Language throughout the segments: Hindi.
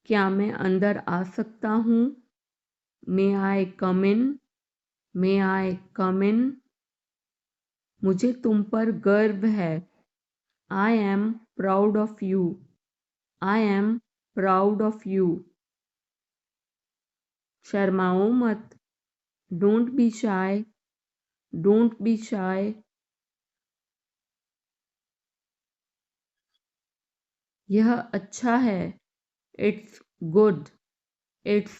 क्या मैं अंदर आ सकता हूँ? मे आई कम इन? मे आई कम इन? मुझे तुम पर गर्व है। I am proud of you. I am proud of you. शर्माओ मत। Don't be shy. Don't be shy. यह अच्छा है। It's good. It's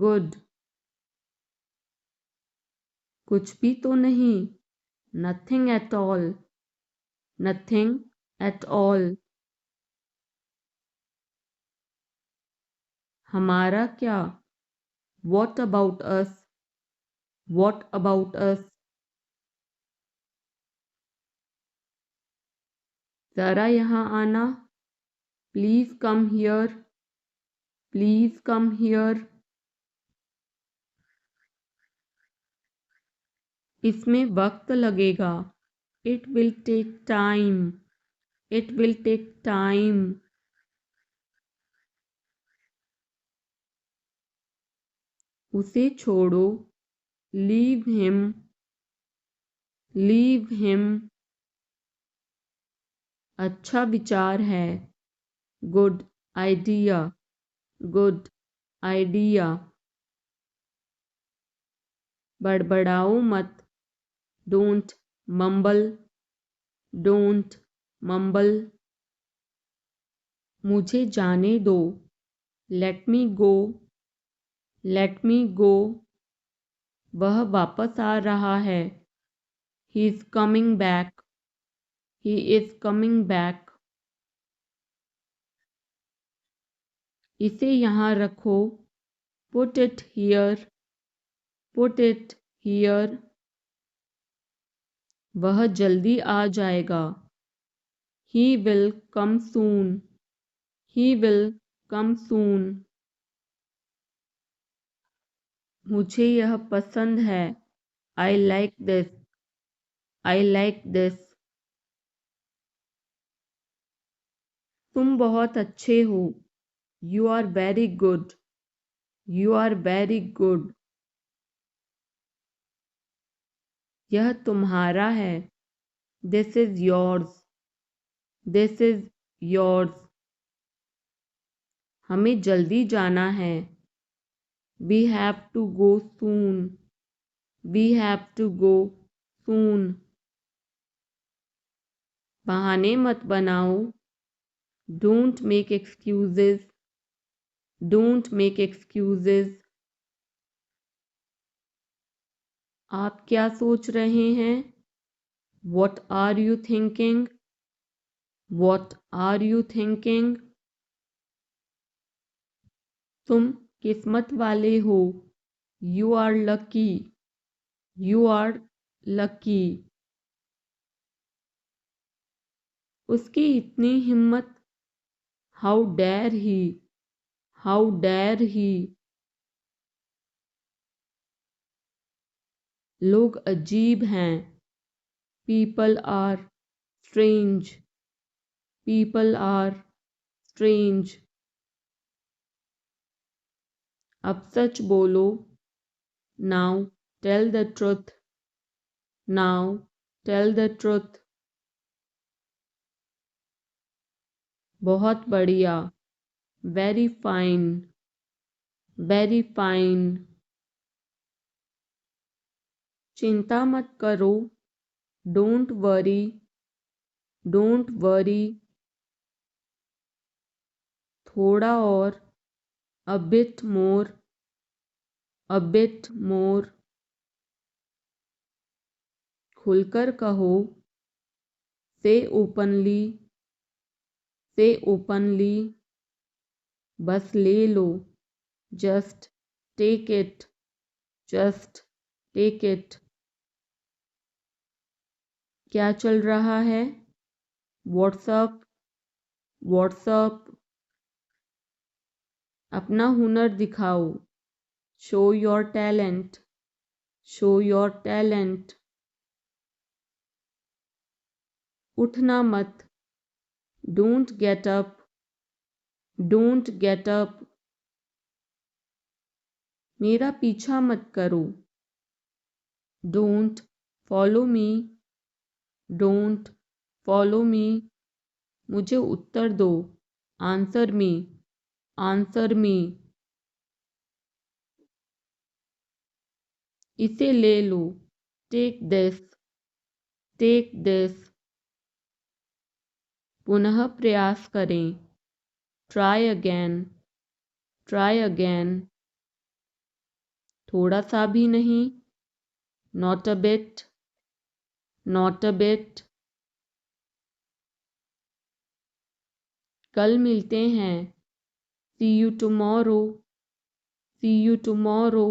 good. कुछ भी तो नहीं। Nothing at all. Nothing at all. हमारा क्या? What about us? What about us? जरा यहाँ आना। Please come here. Please come here. इसमें वक्त लगेगा। It will take time. It will take time. उसे छोड़ो। Leave him. Leave him. अच्छा विचार है। Good idea. Good idea. बड़बड़ाओ मत। Don't mumble. Don't mumble. मुझे जाने दो। Let me go. Let me go. वह वापस आ रहा है। He is coming back. He is coming back. इसे यहाँ रखो। Put it here. Put it here. वह जल्दी आ जाएगा। He will come soon. He will come soon. मुझे यह पसंद है। I like this. I like this. तुम बहुत अच्छे हो। You are very good. You are very good. यह तुम्हारा है। This is yours. This is yours. हमें जल्दी जाना है। We have to go soon. We have to go soon. बहाने मत बनाओ। Don't make excuses. Don't make excuses. आप क्या सोच रहे हैं? What are you thinking? What are you thinking? तुम किस्मत वाले हो। You are lucky. You are lucky. उसकी इतनी हिम्मत। How dare he. How dare he. लोग अजीब हैं। People are strange. People are strange. अब सच बोलो। Now tell the truth. Now tell the truth. बहुत बढ़िया। Very fine. Very fine. चिंता मत करो। Don't worry. Don't worry. थोड़ा और। A bit more. A bit more. खुलकर कहो। Say openly. Say openly. बस ले लो। Just take it. Just take it. क्या चल रहा है? व्हाट्सअप। व्हाट्सअप। अपना हुनर दिखाओ। Show your talent. Show your talent. उठना मत। Don't get up. Don't get up. मेरा पीछा मत करो। Don't follow me. Don't follow me. मुझे उत्तर दो। Answer me. Answer me. इसे ले लो। Take this. Take this. पुनः प्रयास करें। Try again. Try again. थोड़ा सा भी नहीं। Not a bit. Not a bit. कल मिलते हैं। See you tomorrow. See you tomorrow.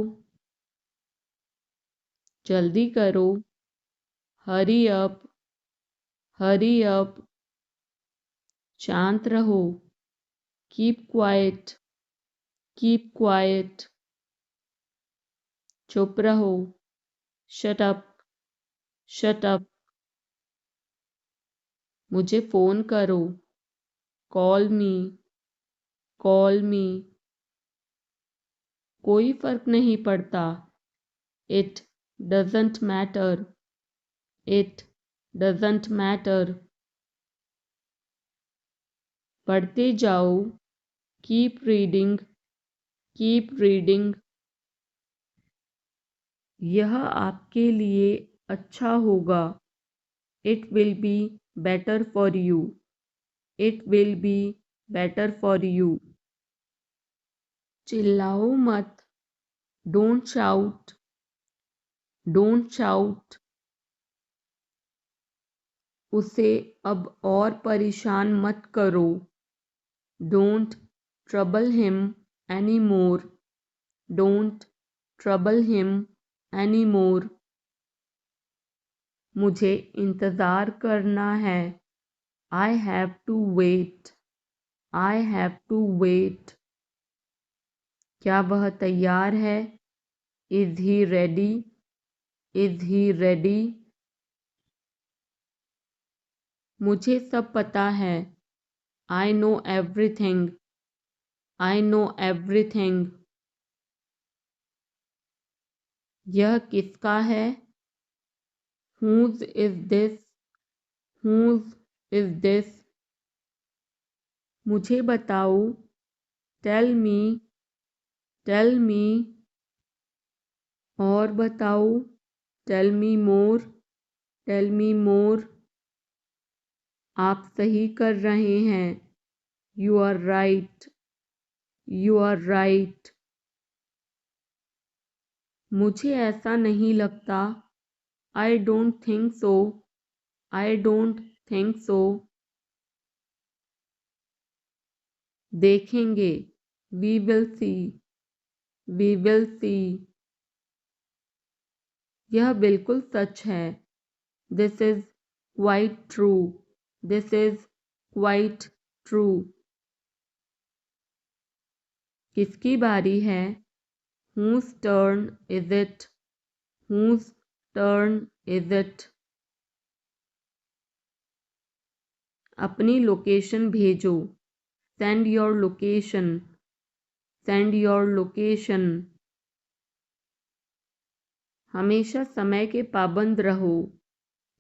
जल्दी करो। Hurry up. Hurry up. शांत रहो। Keep quiet. Keep quiet. चुप रहो। Shut up. Shut up. मुझे फ़ोन करो। Call me. Call me. कोई फर्क नहीं पड़ता। It doesn't matter. It doesn't matter. पढ़ते जाओ। Keep reading. Keep reading. यह आपके लिए अच्छा होगा। It will be better for you. It will be better for you. चिल्लाओ मत। Don't shout. Don't shout. उसे अब और परेशान मत करो। Don't trouble him any more. Don't trouble him any more. मुझे इंतज़ार करना है। I have to wait. I have to wait. क्या वह तैयार है? Is he ready? Is he ready? मुझे सब पता है। I know everything. I know everything. यह किसका है? Whose is this? Whose is this? मुझे बताओ। Tell me. Tell me. और बताओ। Tell me more. Tell me more. आप सही कर रहे हैं। You are right. You are right. मुझे ऐसा नहीं लगता। I don't think so. I don't think so. देखेंगे। We will see. We will see. यह बिल्कुल सच है। This is quite true. This is quite true. किसकी बारी है? Whose turn is it? Whose turn is it? अपनी लोकेशन भेजो। Send your location. Send your location. हमेशा समय के पाबंद रहो।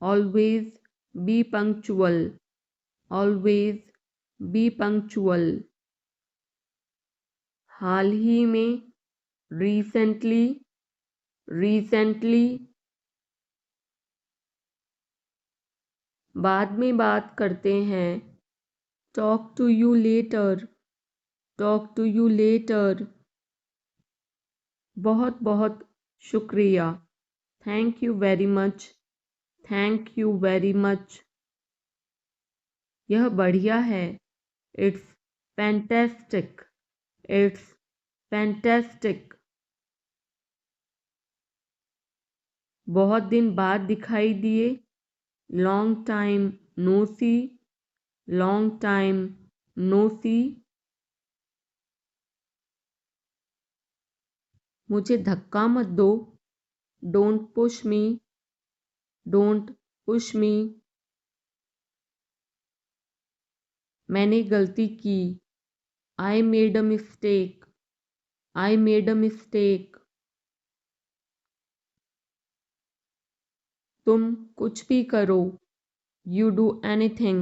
Always be punctual. Always be punctual. हाल ही में। Recently. Recently. बाद में बात करते हैं। Talk to you later. Talk to you later. बहुत बहुत शुक्रिया। Thank you very much. Thank you very much. यह बढ़िया है। It's fantastic. It's fantastic. बहुत दिन बाद दिखाई दिए। Long time no see. Long time no see. मुझे धक्का मत दो। Don't push me. Don't push me. मैंने गलती की। I made a mistake. I made a mistake. तुम कुछ भी करो। You do anything.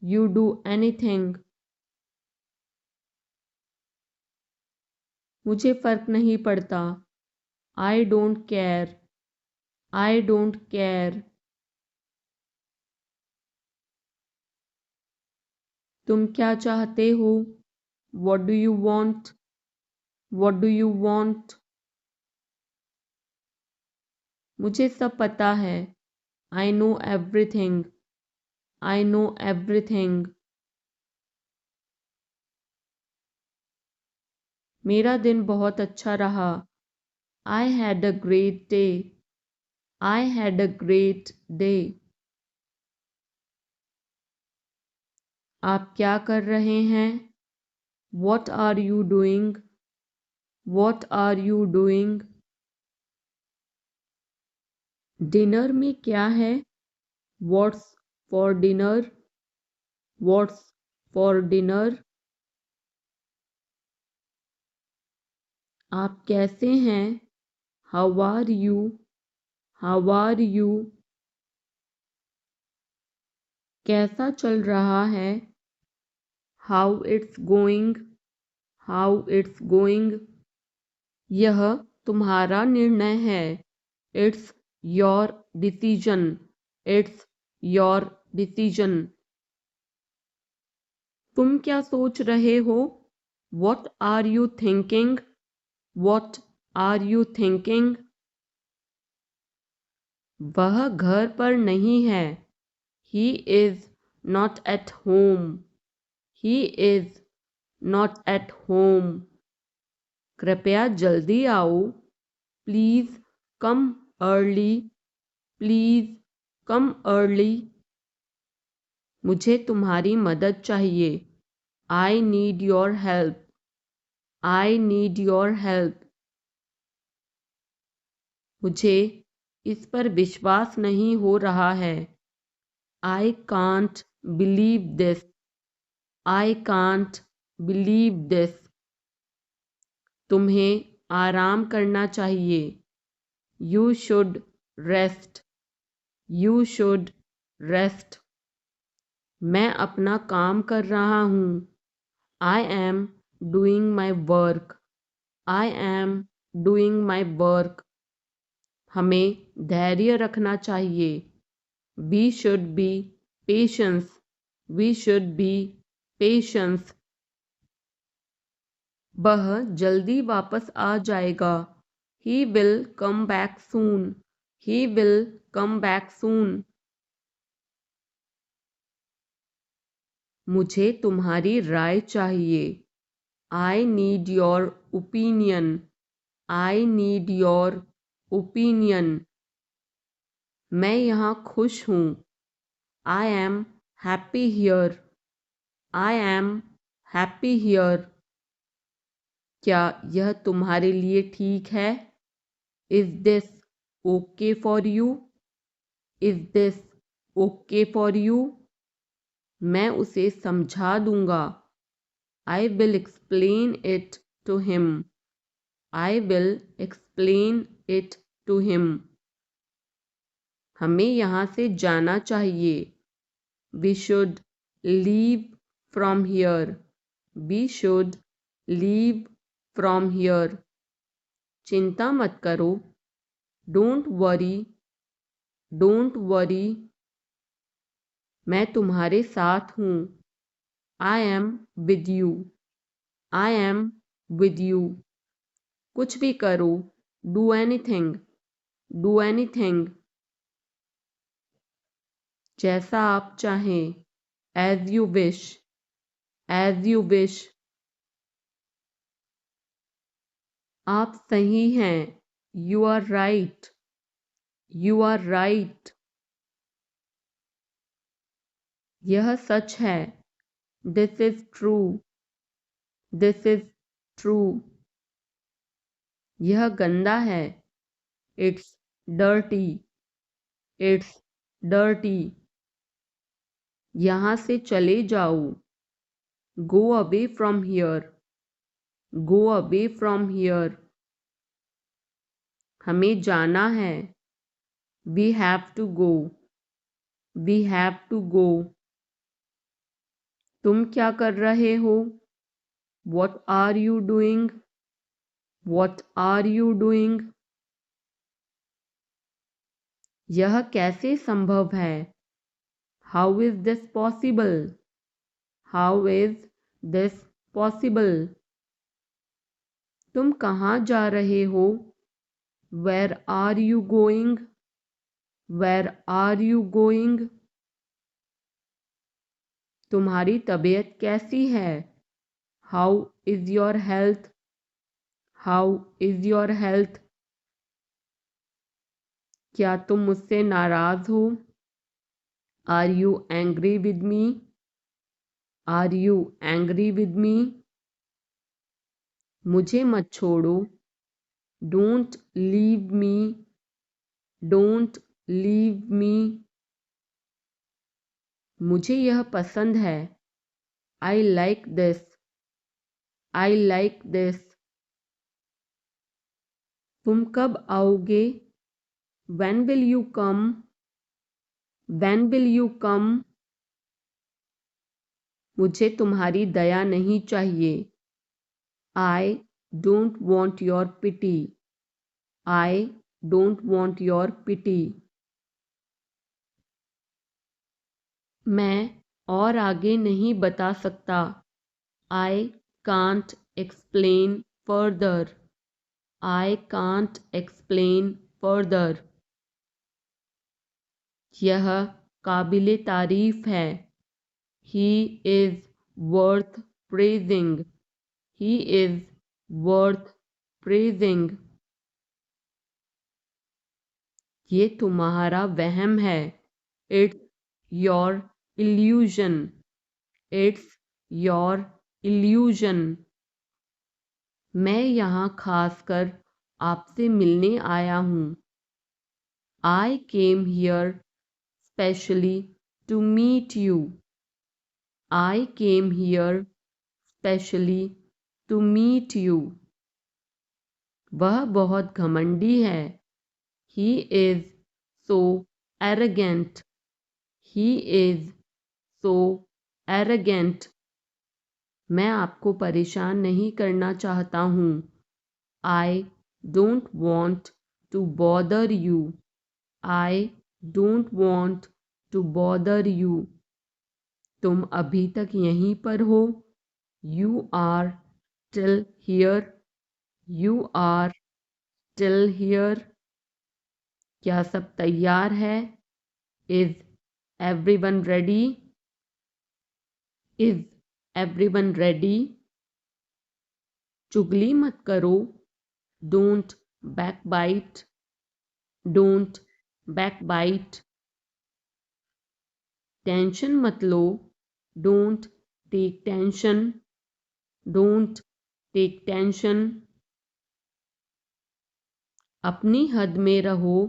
You do anything. मुझे फर्क नहीं पड़ता। I don't care. I don't care. तुम क्या चाहते हो? What do you want? What do you want? मुझे सब पता है। I know everything. I know everything. मेरा दिन बहुत अच्छा रहा। I had a great day. I had a great day. आप क्या कर रहे हैं? What are you doing? What are you doing? Dinner में क्या है? What's for dinner? What's for dinner? आप कैसे हैं? How are you? How are you? कैसा चल रहा है? How it's going? How it's going? यह तुम्हारा निर्णय है। It's your decision. It's your decision. तुम क्या सोच रहे हो? What are you thinking? What are you thinking? वह घर पर नहीं है। He is not at home. He is not at home. कृपया जल्दी आओ। Please come early. Please come early. मुझे तुम्हारी मदद चाहिए। I need your help. I need your help. मुझे इस पर विश्वास नहीं हो रहा है। I can't believe this. I can't believe this. तुम्हें आराम करना चाहिए। You should rest. You should rest. मैं अपना काम कर रहा हूँ। I am doing my work. I am doing my work. हमें धैर्य रखना चाहिए। We should be patient. We should be patient. वह जल्दी वापस आ जाएगा। He will come back soon. He will come back soon. मुझे तुम्हारी राय चाहिए। I need your opinion. I need your opinion. मैं यहाँ खुश हूँ। I am happy here. I am happy here. क्या यह तुम्हारे लिए ठीक है? Is this okay for you? Is this okay for you? मैं उसे समझा दूंगा। I will explain it to him. I will explain it to him. हमें यहाँ से जाना चाहिए। We should leave from here. We should leave from here. चिंता मत करो। Don't worry. Don't worry. मैं तुम्हारे साथ हूँ। I am with you. I am with you. कुछ भी करो। Do anything. Do anything. जैसा आप चाहें। As you wish. As you wish. आप सही हैं। You are right. You are right. यह सच है। This is true. This is true. यह गंदा है। It's dirty. It's dirty. यहाँ से चले जाओ। Go away from here. Go away from here. हमें जाना है। We have to go. We have to go. तुम क्या कर रहे हो? What are you doing? What are you doing? यह कैसे संभव है? How is this possible? How is this possible? तुम कहाँ जा रहे हो? Where are you going? Where are you going? तुम्हारी तबीयत कैसी है? How is your health? How is your health? क्या तुम मुझसे नाराज हो? Are you angry with me? Are you angry with me? मुझे मत छोड़ो. Don't leave me. Don't leave me. मुझे यह पसंद है. I like this. I like this. तुम कब आओगे? When will you come? When will you come? मुझे तुम्हारी दया नहीं चाहिए. I don't want your pity. I don't want your pity. मैं और आगे नहीं बता सकता. I can't explain further. I can't explain further. यह काबिले तारीफ है. He is worth praising. He is worth praising. ये तुम्हारा वहम है. It's your illusion. It's your illusion. मैं यहाँ खासकर आपसे मिलने आया हूँ. I came here specially to meet you. I came here specially to meet you. वह बहुत घमंडी है. He is so arrogant. He is so arrogant. मैं आपको परेशान नहीं करना चाहता हूँ. I don't want to bother you. I don't want to bother you. तुम अभी तक यहीं पर हो. You are still here. You are still here. क्या सब तैयार है? Is everyone ready? Is everyone ready? चुगली मत करो. Don't backbite. Don't backbite. Tension मत लो. Don't take tension. Don't take tension. अपनी हद में रहो.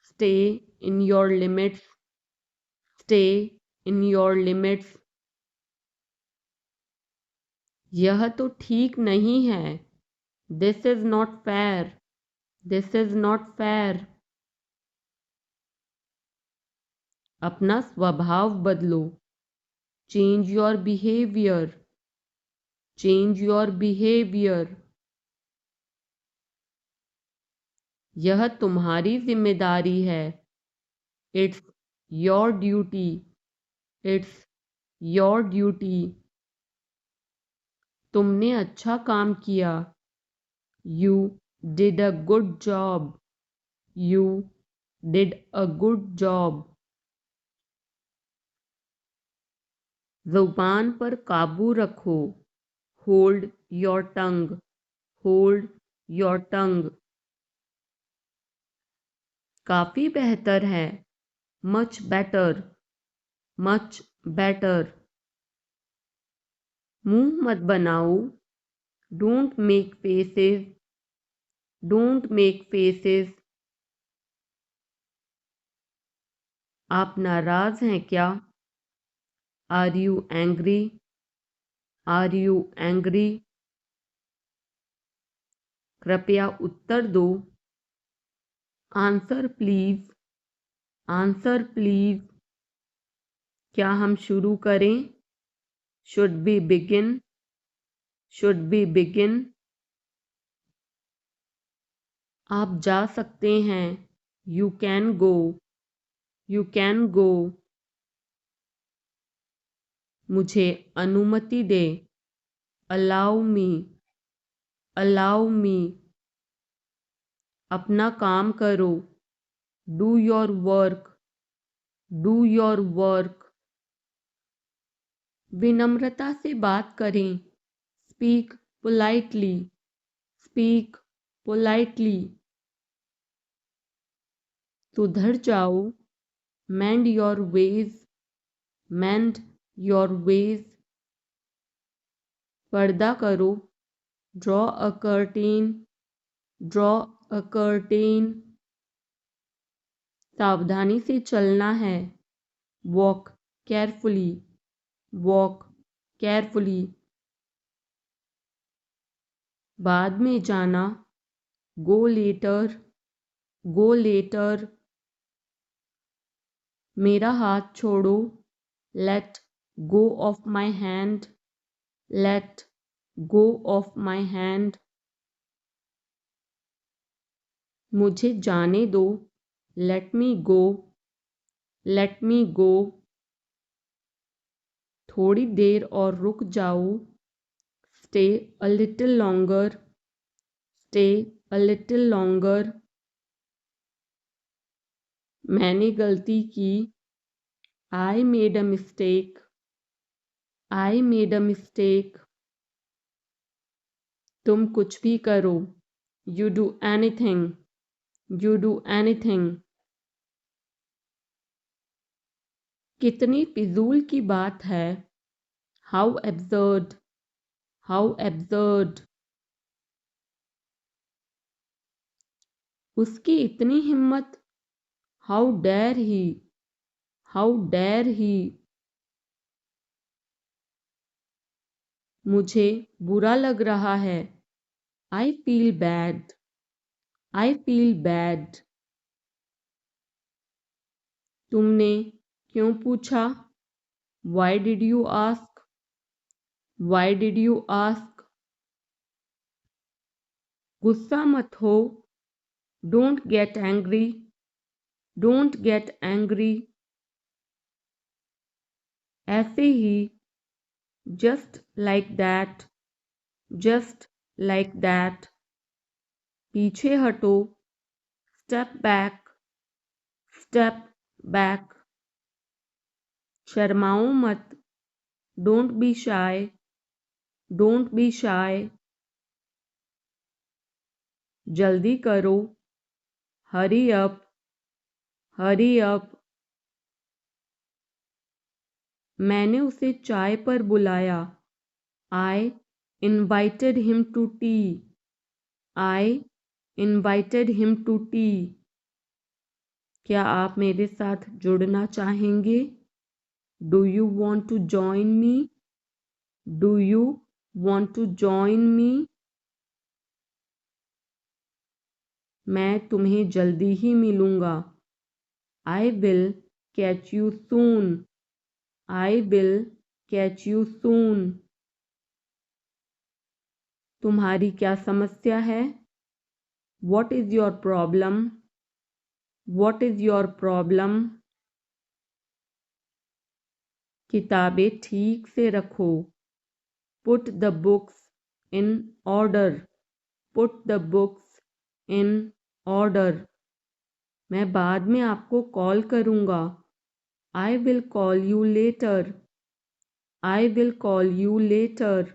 Stay in your limits. Stay in your limits. यह तो ठीक नहीं है. This is not fair. This is not fair. अपना स्वभाव बदलो. Change your behavior. Change your behavior. यह तुम्हारी जिम्मेदारी है. It's your duty. It's your duty. तुमने अच्छा काम किया. You did a good job. You did a good job. ज़ुबान पर काबू रखो. Hold your tongue. Hold your tongue. काफ़ी बेहतर है. Much better. Much better. मुंह मत बनाओ. Don't make faces. Don't make faces. आप नाराज हैं क्या? Are you angry? Are you angry? कृपया उत्तर दो. Answer please. Answer please. क्या हम शुरू करें? Should we begin? Should we begin? आप जा सकते हैं। You can go. You can go. मुझे अनुमति दे। Allow me. Allow me. अपना काम करो। Do your work. Do your work. विनम्रता से बात करें। Speak politely. Speak politely. सुधर जाओ। Mend your ways. Mend your ways. पर्दा करो। Draw a curtain. Draw a curtain. सावधानी से चलना है। Walk carefully. Walk carefully. बाद में जाना। Go later. Go later. मेरा हाथ छोड़ो। Let go of my hand. Let go of my hand. मुझे जाने दो। Let me go. Let me गो। थोड़ी देर और रुक जाओ। Stay a little longer. Stay a little longer. मैंने गलती की। I made a mistake. I made a mistake. तुम कुछ भी करो। You do anything. You do anything. कितनी फिजूल की बात है। How absurd. How absurd. उसकी इतनी हिम्मत। How dare he. How dare he. मुझे बुरा लग रहा है। I feel bad. I feel bad. तुमने क्यों पूछा? Why did you ask? Why did you ask? गुस्सा मत हो। Don't get angry. Don't get angry. ऐसे ही। Just like that. Just like that. पीछे हटो। Step back. Step back. शर्माओ मत। Don't be shy. Don't be shy. जल्दी करो। Hurry up. Hurry up. मैंने उसे चाय पर बुलाया। I invited him to tea. I invited him to tea. क्या आप मेरे साथ जुड़ना चाहेंगे? Do you want to join me? Do you want to join me? मैं तुम्हें जल्दी ही मिलूंगा। I will catch you soon. I will catch you soon. तुम्हारी क्या समस्या है? What is your problem? What is your problem? किताबें ठीक से रखो। Put the books in order. Put the books in order. मैं बाद में आपको कॉल करूँगा। I will call you later. I will call you later.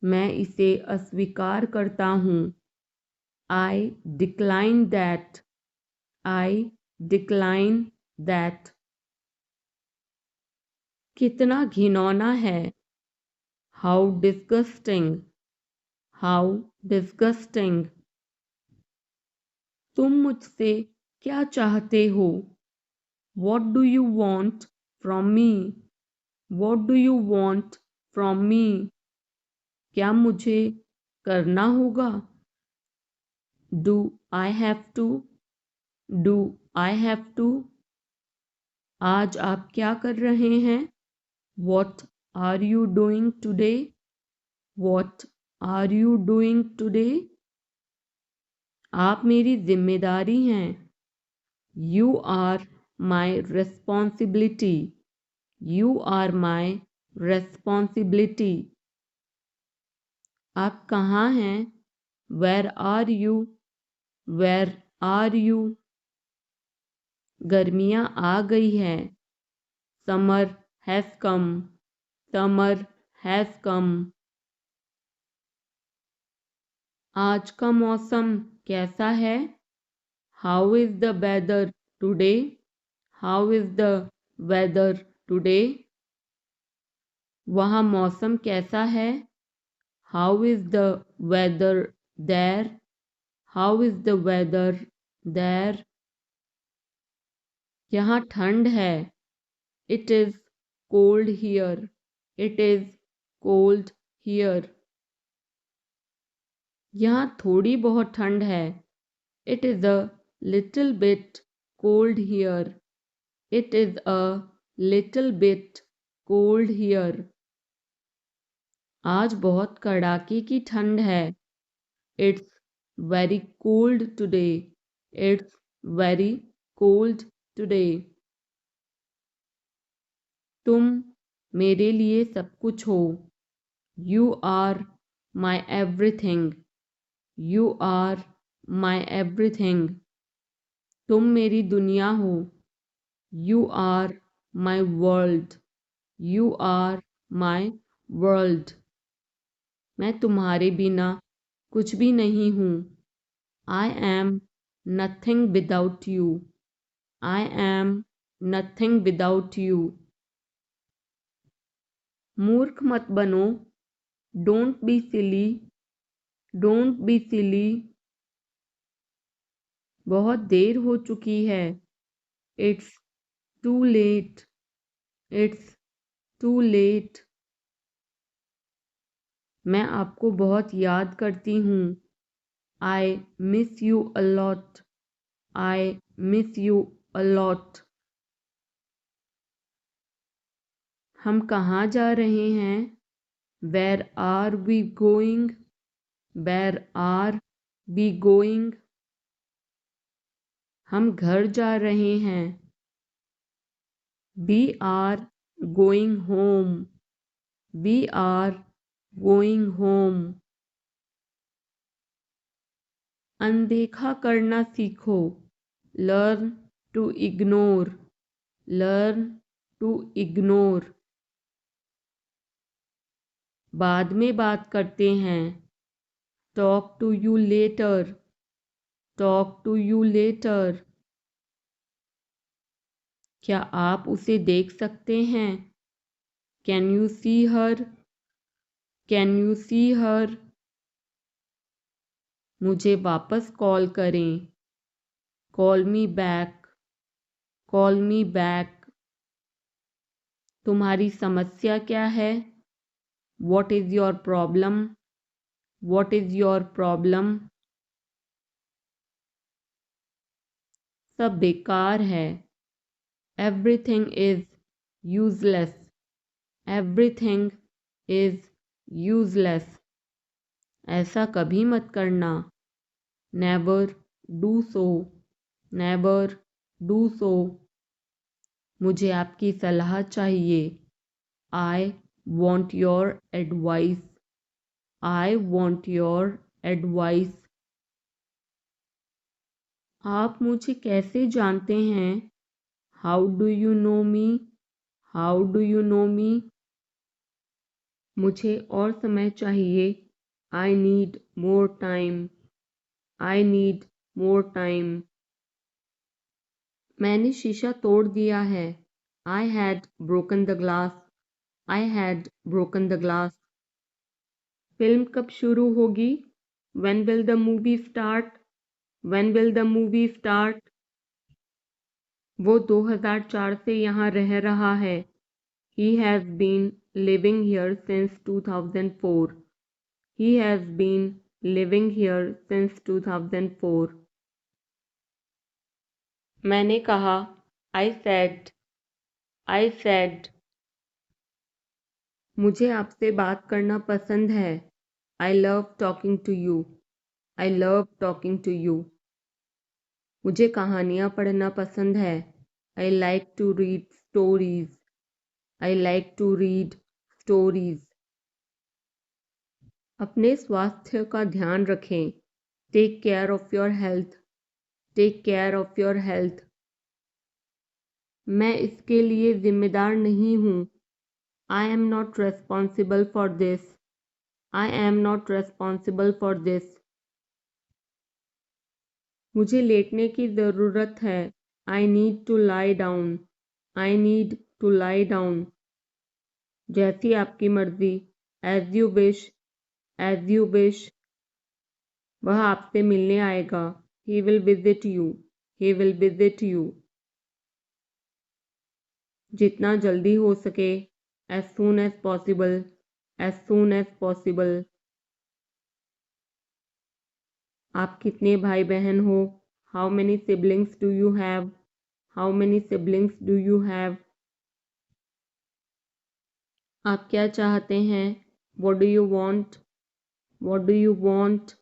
मैं इसे अस्वीकार करता हूँ। I decline that. I decline that. कितना घिनौना है। How disgusting. How disgusting. तुम मुझसे क्या चाहते हो? What do you want from me? What do you want from me? क्या मुझे करना होगा? Do I have to? Do I have to. आज आप क्या कर रहे हैं? What are you doing today? What are you doing today? आप मेरी जिम्मेदारी हैं. You are my responsibility. You are my responsibility. आप कहाँ हैं? Where are you? Where are you? गर्मियाँ आ गई हैं. Summer has come. Summer has come. आज का मौसम कैसा है? How is the weather today? How is the weather today? वहाँ मौसम कैसा है? How is the weather there? How is the weather there? यहाँ ठंड है. It is cold here. It is cold here. यहाँ थोड़ी बहुत ठंड है. It is a little bit cold here. It is a little bit cold here. आज बहुत कड़ाके की ठंड है. It's very cold today. It's very cold today. तुम मेरे लिए सब कुछ हो. You are my everything. You are my everything. तुम मेरी दुनिया हो. You are my world. You are my world. मैं तुम्हारे बिना कुछ भी नहीं हूँ. I am nothing without you. I am nothing without you. मूर्ख मत बनो. Don't be silly. Don't be silly. बहुत देर हो चुकी है. It's too late. It's too late. मैं आपको बहुत याद करती हूँ. I miss you a lot. I miss you a lot. हम कहाँ जा रहे हैं? Where are we going? Where are we going? हम घर जा रहे हैं. We are going home. We are going home. अनदेखा करना सीखो. Learn to ignore. Learn to ignore. बाद में बात करते हैं. Talk to you later. Talk to you later. क्या आप उसे देख सकते हैं? Can you see her? Can you see her? मुझे वापस कॉल करें. Call me back. Call me back. तुम्हारी समस्या क्या है? What is your problem? What is your problem? सब बेकार है. Everything is useless. Everything is useless. ऐसा कभी मत करना. Never do so. Never do so. मुझे आपकी सलाह चाहिए. I want your advice. I want your advice. आप मुझे कैसे जानते हैं? How do you know me? How do you know me? मुझे और समय चाहिए. I need more time. I need more time. मैंने शीशा तोड़ दिया है. I had broken the glass. I had broken the glass. Film कब शुरू होगी? When will the movie start? When will the movie start? वो 2004 से यहाँ रह रहा है. He has been living here since 2004. He has been living here since 2004. मैंने कहा, I said, मुझे आपसे बात करना पसंद है, I love talking to you, I love talking to you. मुझे कहानियाँ पढ़ना पसंद है, I like to read stories, I like to read stories. अपने स्वास्थ्य का ध्यान रखें, take care of your health, take care of your health. मैं इसके लिए जिम्मेदार नहीं हूँ, I am not responsible for this, I am not responsible for this. मुझे लेटने की ज़रूरत है, I need to lie down, I need to lie down. जैसी आपकी मर्ज़ी, as you wish, as you wish. वह आपसे मिलने आएगा, he will visit you, he will visit you. जितना जल्दी हो सके, as soon as possible, as soon as possible. आप कितने भाई बहन हो, how many siblings do you have, how many siblings do you have. आप क्या चाहते हैं, what do you want, what do you want.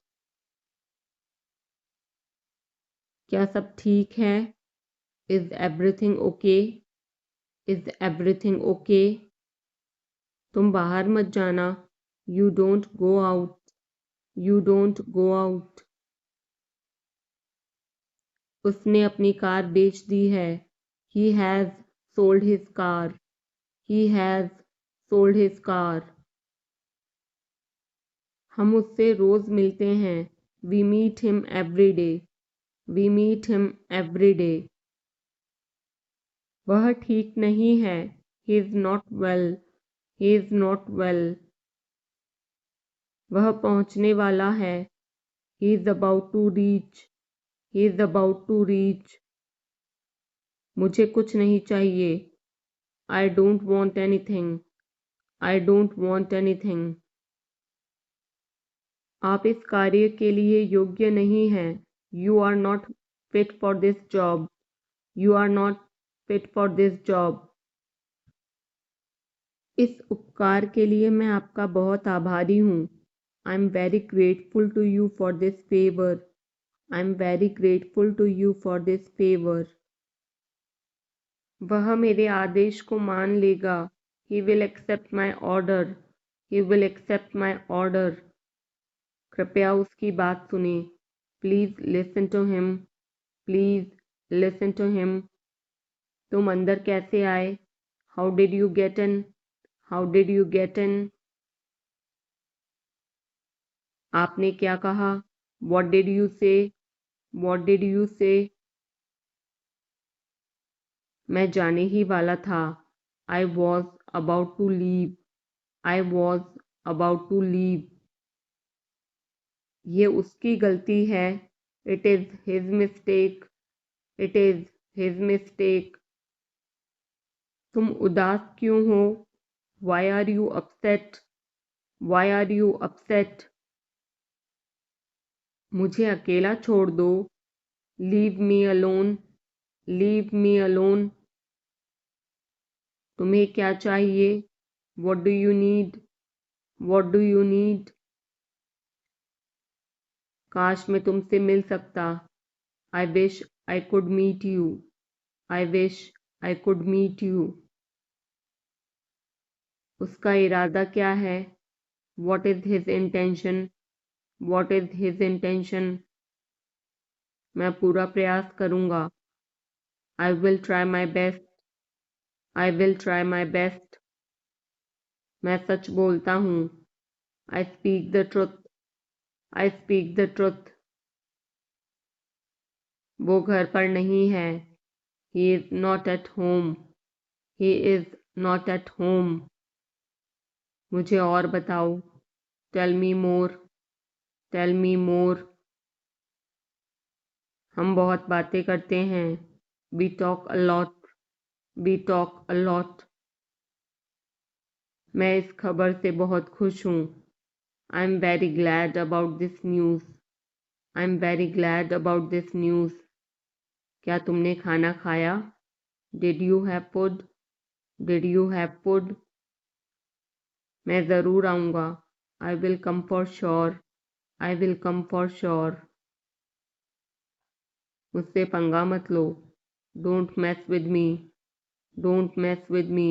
क्या सब ठीक है, is everything okay, is everything okay. तुम बाहर मत जाना, you don't go out, you don't go out. उसने अपनी कार बेच दी है, he has sold his car, he has sold his car. हम उससे रोज़ मिलते हैं, we meet him every day, we meet him every day. वह ठीक नहीं है, he is not well, he is not well. वह पहुंचने वाला है, he is about to reach, he is about to reach. मुझे कुछ नहीं चाहिए, I don't want anything, I don't want anything. आप इस कार्य के लिए योग्य नहीं हैं, you are not fit for this job, you are not fit for this job. इस उपकार के लिए मैं आपका बहुत आभारी हूँ, I am very grateful to you for this favor, I am very grateful to you for this favor. वह मेरे आदेश को मान लेगा, he will accept my order, he will accept my order. कृपया उसकी बात सुने, please listen to him, please listen to him. तुम अंदर कैसे आए, how did you get in, how did you get in. आपने क्या कहा, what did you say, what did you say. मैं जाने ही वाला था, I was about to leave, I was about to leave. ये उसकी गलती है, it is his mistake, it is his mistake. तुम उदास क्यों हो, why are you upset, why are you upset. मुझे अकेला छोड़ दो, leave me alone, leave me alone. तुम्हें क्या चाहिए, what do you need, what do you need. काश मैं तुमसे मिल सकता, I wish I could meet you, I wish I could meet you. उसका इरादा क्या है, what is his intention, what is his intention. मैं पूरा प्रयास करूँगा, I will try my best, I will try my best. मैं सच बोलता हूँ, I speak the truth, I speak the truth. वो घर पर नहीं है, he is not at home, he is not at home. मुझे और बताओ, टेल मी मोर, टेल मी मोर. हम बहुत बातें करते हैं, we talk a lot, we talk a lot. मैं इस खबर से बहुत खुश हूँ, I am very glad about this news, I am very glad about this news. क्या तुमने खाना खाया? Did you have food? Did you have food? मैं ज़रूर आऊँगा। I will come for sure. I will come for sure. मुझसे पंगा मत लो। Don't mess with me. Don't mess with me.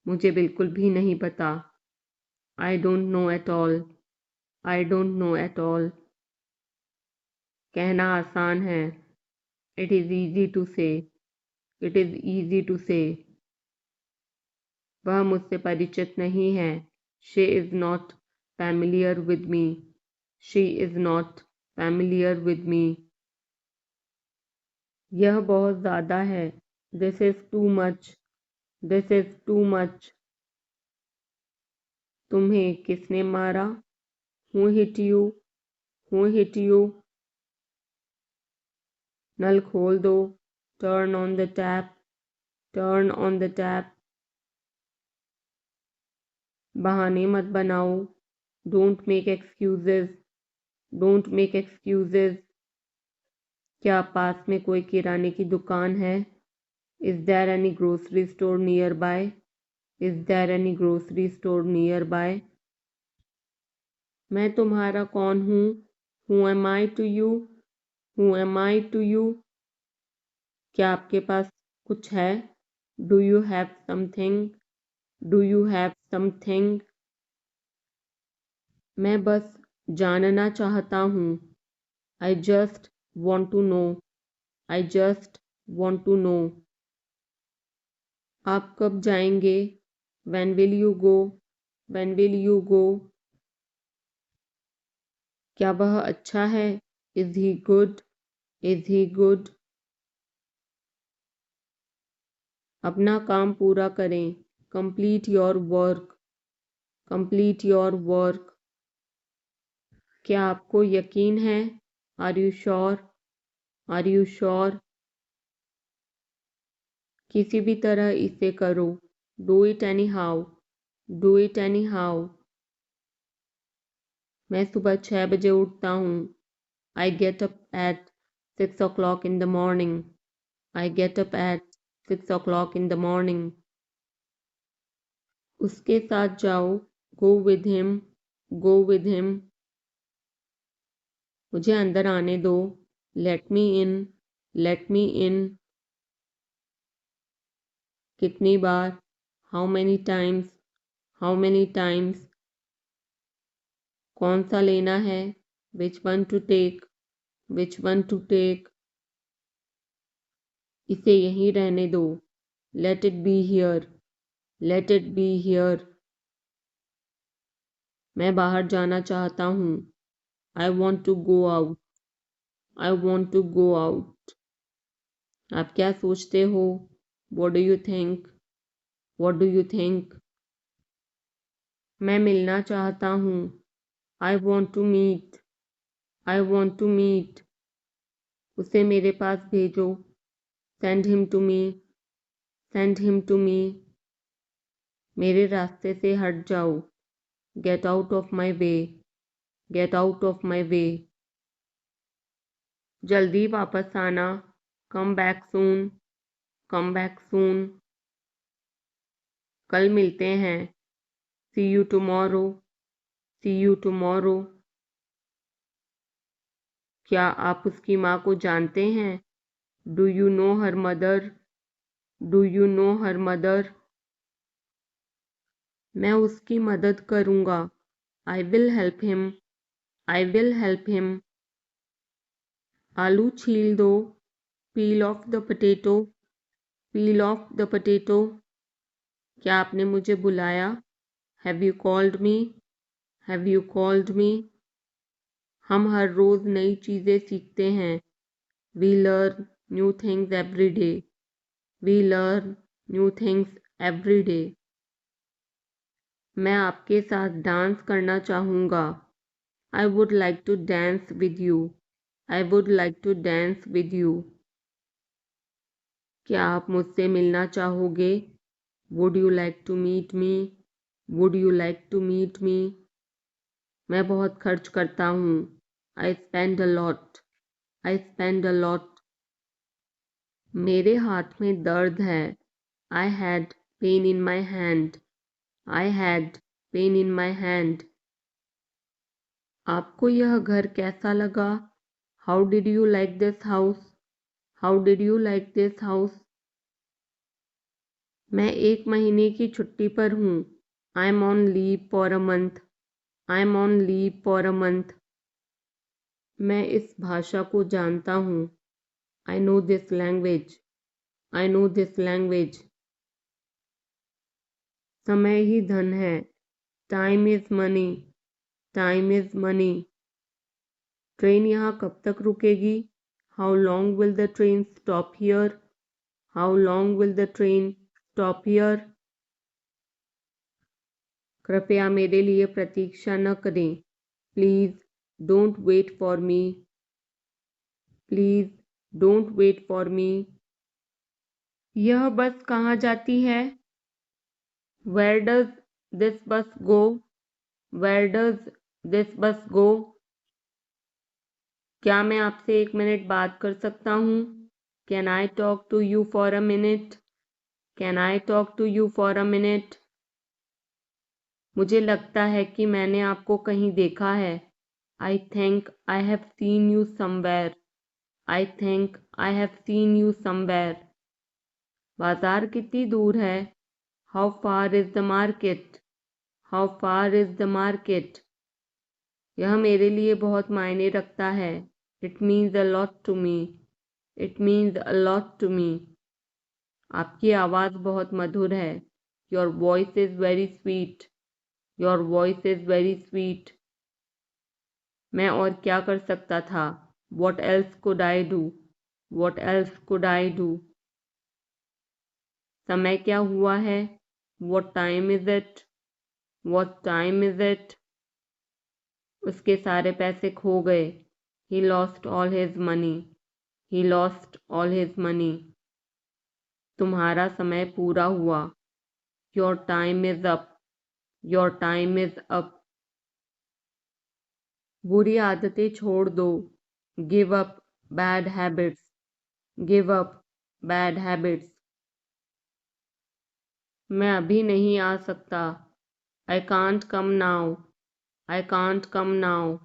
मुझे बिल्कुल भी नहीं पता। I don't know at all. I don't know at all. कहना आसान है। It is easy to say. It is easy to say. वह मुझसे परिचित नहीं है। She is not familiar with me. She is not familiar with me. यह बहुत ज़्यादा है। This is too much. This is too much. तुम्हें किसने मारा? Who hit you? Who hit you? नल खोल दो। Turn on the tap. Turn on the tap. बहाने मत बनाओ। Don't make excuses. Don't make excuses. क्या पास में कोई किराने की दुकान है? Is there any grocery store nearby? Is there any grocery store nearby? मैं तुम्हारा कौन हूँ? Who am I to you? Who am I to you? क्या आपके पास कुछ है? Do you have something? Do you have something? मैं बस जानना चाहता हूँ। I just want to know. I just want to know. आप कब जाएंगे? When will you go? When will you go? क्या वह अच्छा है? Is he good? Is he good? अपना काम पूरा करें। Complete your work. Complete your work. क्या आपको यकीन है? Are you sure? Are you sure? किसी भी तरह इसे करो। Do it anyhow. Do it anyhow. मैं सुबह 6 बजे उठता हूँ। I get up at 6 o'clock in the morning. I get up at 6 o'clock in the morning. उसके साथ जाओ। Go with him. Go with him. मुझे अंदर आने दो। Let me in. Let me in. कितनी बार? How many times? How many times? कौन सा लेना है? Which one to take? Which one to take? इसे यहीं रहने दो। Let it be here. Let it be here. मैं बाहर जाना चाहता हूँ। I want to go out. I want to go out. आप क्या सोचते हो? What do you think? What do you think? मैं मिलना चाहता हूँ। I want to meet. I want to meet. उसे मेरे पास भेजो। Send him to me. Send him to me. मेरे रास्ते से हट जाओ। Get out of my way. Get out of my way. जल्दी वापस आना। Come back soon. Come back soon. कल मिलते हैं। See you tomorrow. See you tomorrow. क्या आप उसकी माँ को जानते हैं? Do you know her mother? Do you know her mother? मैं उसकी मदद करूँगा। I will help him. I will help him. आलू छील दो। Peel off the potato. Peel off the potato. क्या आपने मुझे बुलाया? Have you called me? Have you called me? हम हर रोज़ नई चीज़ें सीखते हैं। We learn new things every day. We learn new things every day. मैं आपके साथ डांस करना चाहूँगा। I would like to dance with you. I would like to dance with you. क्या आप मुझसे मिलना चाहोगे? Would you like to meet me? Would you like to meet me? मैं बहुत खर्च करता हूँ। I spend a lot. I spend a lot. मेरे हाथ में दर्द है. I had pain in my hand. I had pain in my hand. आपको यह घर कैसा लगा? How did you like this house? How did you like this house? मैं 1 महीने की छुट्टी पर हूँ. I'm on leave for a month. I'm on leave for a month. मैं इस भाषा को जानता हूँ. I know this language. I know this language. समय ही धन है. Time is money. Time is money. Train यहाँ कब तक रुकेगी? How long will the train stop here? How long will the train stop here? कृपया मेरे लिए प्रतीक्षा न करें. Please don't wait for me. Please don't wait for me. यह बस कहाँ जाती है? Where does this bus go? Where does this bus go? क्या मैं आपसे 1 मिनट बात कर सकता हूँ? Can I talk to you for a minute? Can I talk to you for a minute? मुझे लगता है कि मैंने आपको कहीं देखा है. I think I have seen you somewhere. I think I have seen you somewhere. बाजार कितनी दूर है? How far is the market? How far is the market? यह मेरे लिए बहुत मायने रखता है. It means a lot to me. It means a lot to me. आपकी आवाज़ बहुत मधुर है. Your voice is very sweet. Your voice is very sweet. मैं और क्या कर सकता था? What else could I do? What else could I do? समय क्या हुआ है? What time is it? What time is it? उसके सारे पैसे खो गए. He lost all his money. He lost all his money. तुम्हारा समय पूरा हुआ. Your time is up. Your time is up. बुरी आदतें छोड़ दो. Give up bad habits. Give up bad habits. मैं अभी नहीं आ सकता. I can't come now. I can't come now.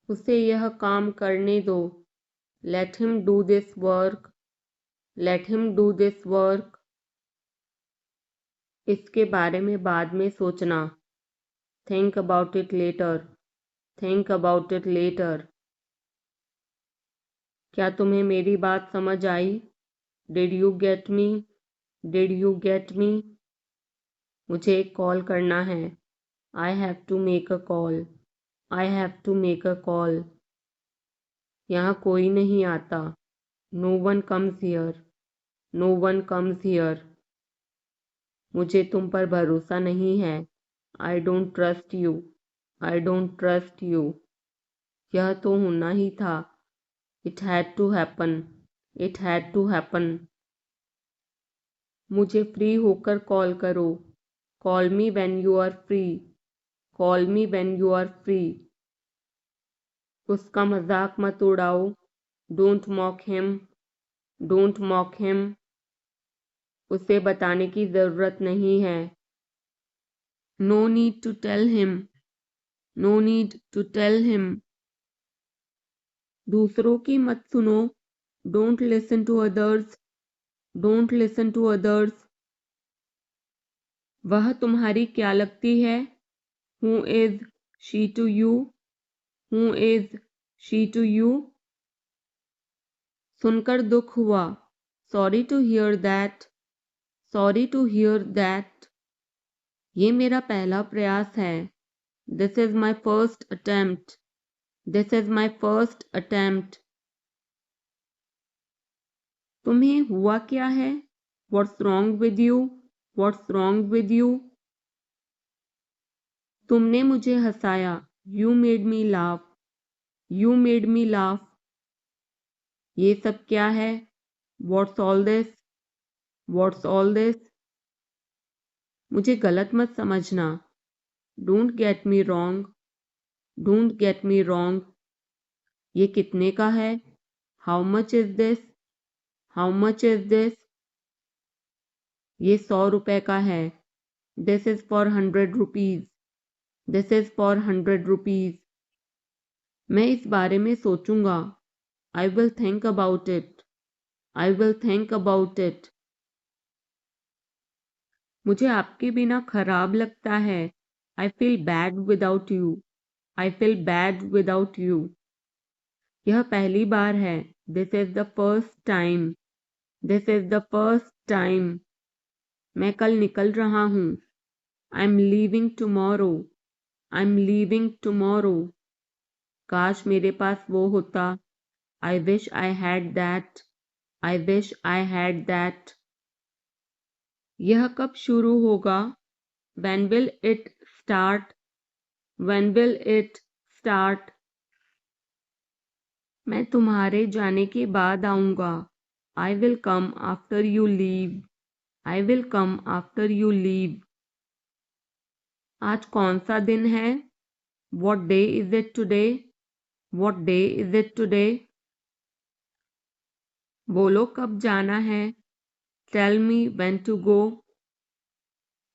उसे यह काम करने दो. Let him do this work. Let him do this work. इसके बारे में बाद में सोचना. Think about it later. Think about it later. क्या तुम्हें मेरी बात समझ आई? Did you get me? Did you get me? मुझे एक कॉल करना है. I have to make a call. I have to make a call. यहाँ कोई नहीं आता. No one comes here. No one comes here. मुझे तुम पर भरोसा नहीं है. I don't trust you. I don't trust you. यह तो होना ही था. It had to happen. It had to happen. मुझे फ्री होकर कॉल करो. Call me when you are free. Call me when you are free. उसका मजाक मत उड़ाओ. Don't mock him. Don't mock him. उसे बताने की ज़रूरत नहीं है. No need to tell him. No need to tell him. दूसरों की मत सुनो. Don't listen to others. Don't listen to others. वह तुम्हारी क्या लगती है? Who is she to you? Who is she to you? सुनकर दुख हुआ. Sorry to hear that. Sorry to hear that. ये मेरा पहला प्रयास है. This is my first attempt. This is my first attempt. तुम्हें हुआ क्या है? What's wrong with you? What's wrong with you? तुमने मुझे हंसाया. You made me laugh. You made me laugh. ये सब क्या है? What's all this? What's all this? मुझे गलत मत समझना. Don't get me wrong. Don't get me wrong. ये कितने का है? How much is this? How much is this? ये 100 रुपए का है। This is for 100 rupees. This is for 100 rupees. मैं इस बारे में सोचूंगा। I will think about it. I will think about it. मुझे आपके बिना खराब लगता है। I feel bad without you. I feel bad without you. यह पहली बार है। This is the first time. This is the first time. मैं कल निकल रहा हूँ। I am leaving tomorrow. I am leaving tomorrow. काश मेरे पास वो होता। आई wish I had that. I wish I had that. यह कब शुरू होगा? When will it start? When will it start? मैं तुम्हारे जाने के बाद आऊँगा। I will come after you leave. I will come after you leave. आज कौन सा दिन है? What day is it today? What day is it today? बोलो कब जाना है? Tell me when to go.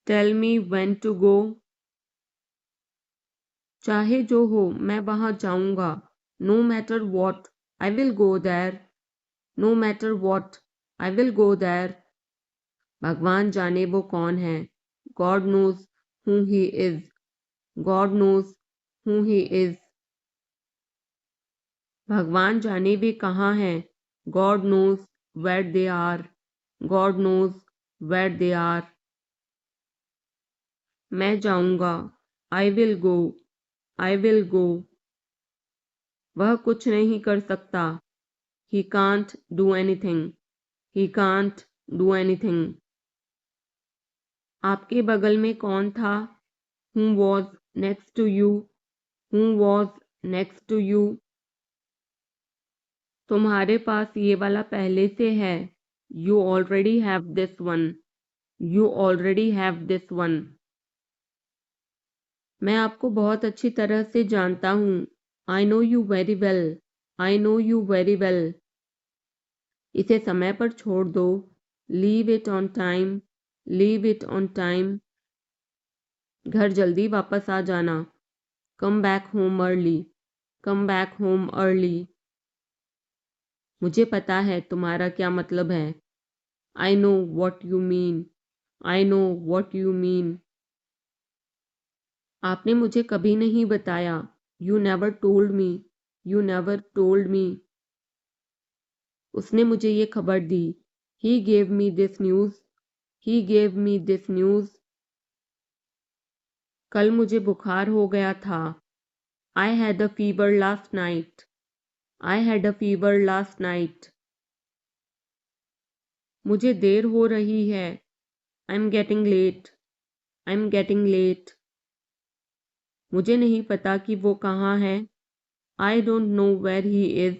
Tell me when to go. चाहे जो हो मैं वहाँ जाऊँगा। No matter what, I will go there. No matter what, I will go there. भगवान जाने वो कौन है। God knows who he is. God knows who he is. भगवान जाने वे कहाँ हैं। God knows where they are. God knows where they are. मैं जाऊँगा। I will go. I will go. वह कुछ नहीं कर सकता। He can't do anything. He can't do anything. आपके बगल में कौन था? Who was next to you? Who was next to you? तुम्हारे पास ये वाला पहले से है। You already have this one. You already have this one. मैं आपको बहुत अच्छी तरह से जानता हूँ। I know you very well. I know you very well. इसे समय पर छोड़ दो। Leave it on time. Leave it on time. घर जल्दी वापस आ जाना। Come back home early. Come back home early. मुझे पता है तुम्हारा क्या मतलब है। I know what you mean. I know what you mean. आपने मुझे कभी नहीं बताया। You never told me. You never told me. उसने मुझे ये खबर दी। He gave me this news. He gave me this news. कल मुझे बुखार हो गया था। I had a fever last night. I had a fever last night. मुझे देर हो रही है। I'm getting late. I'm getting late. मुझे नहीं पता कि वो कहाँ है। I don't know where he is.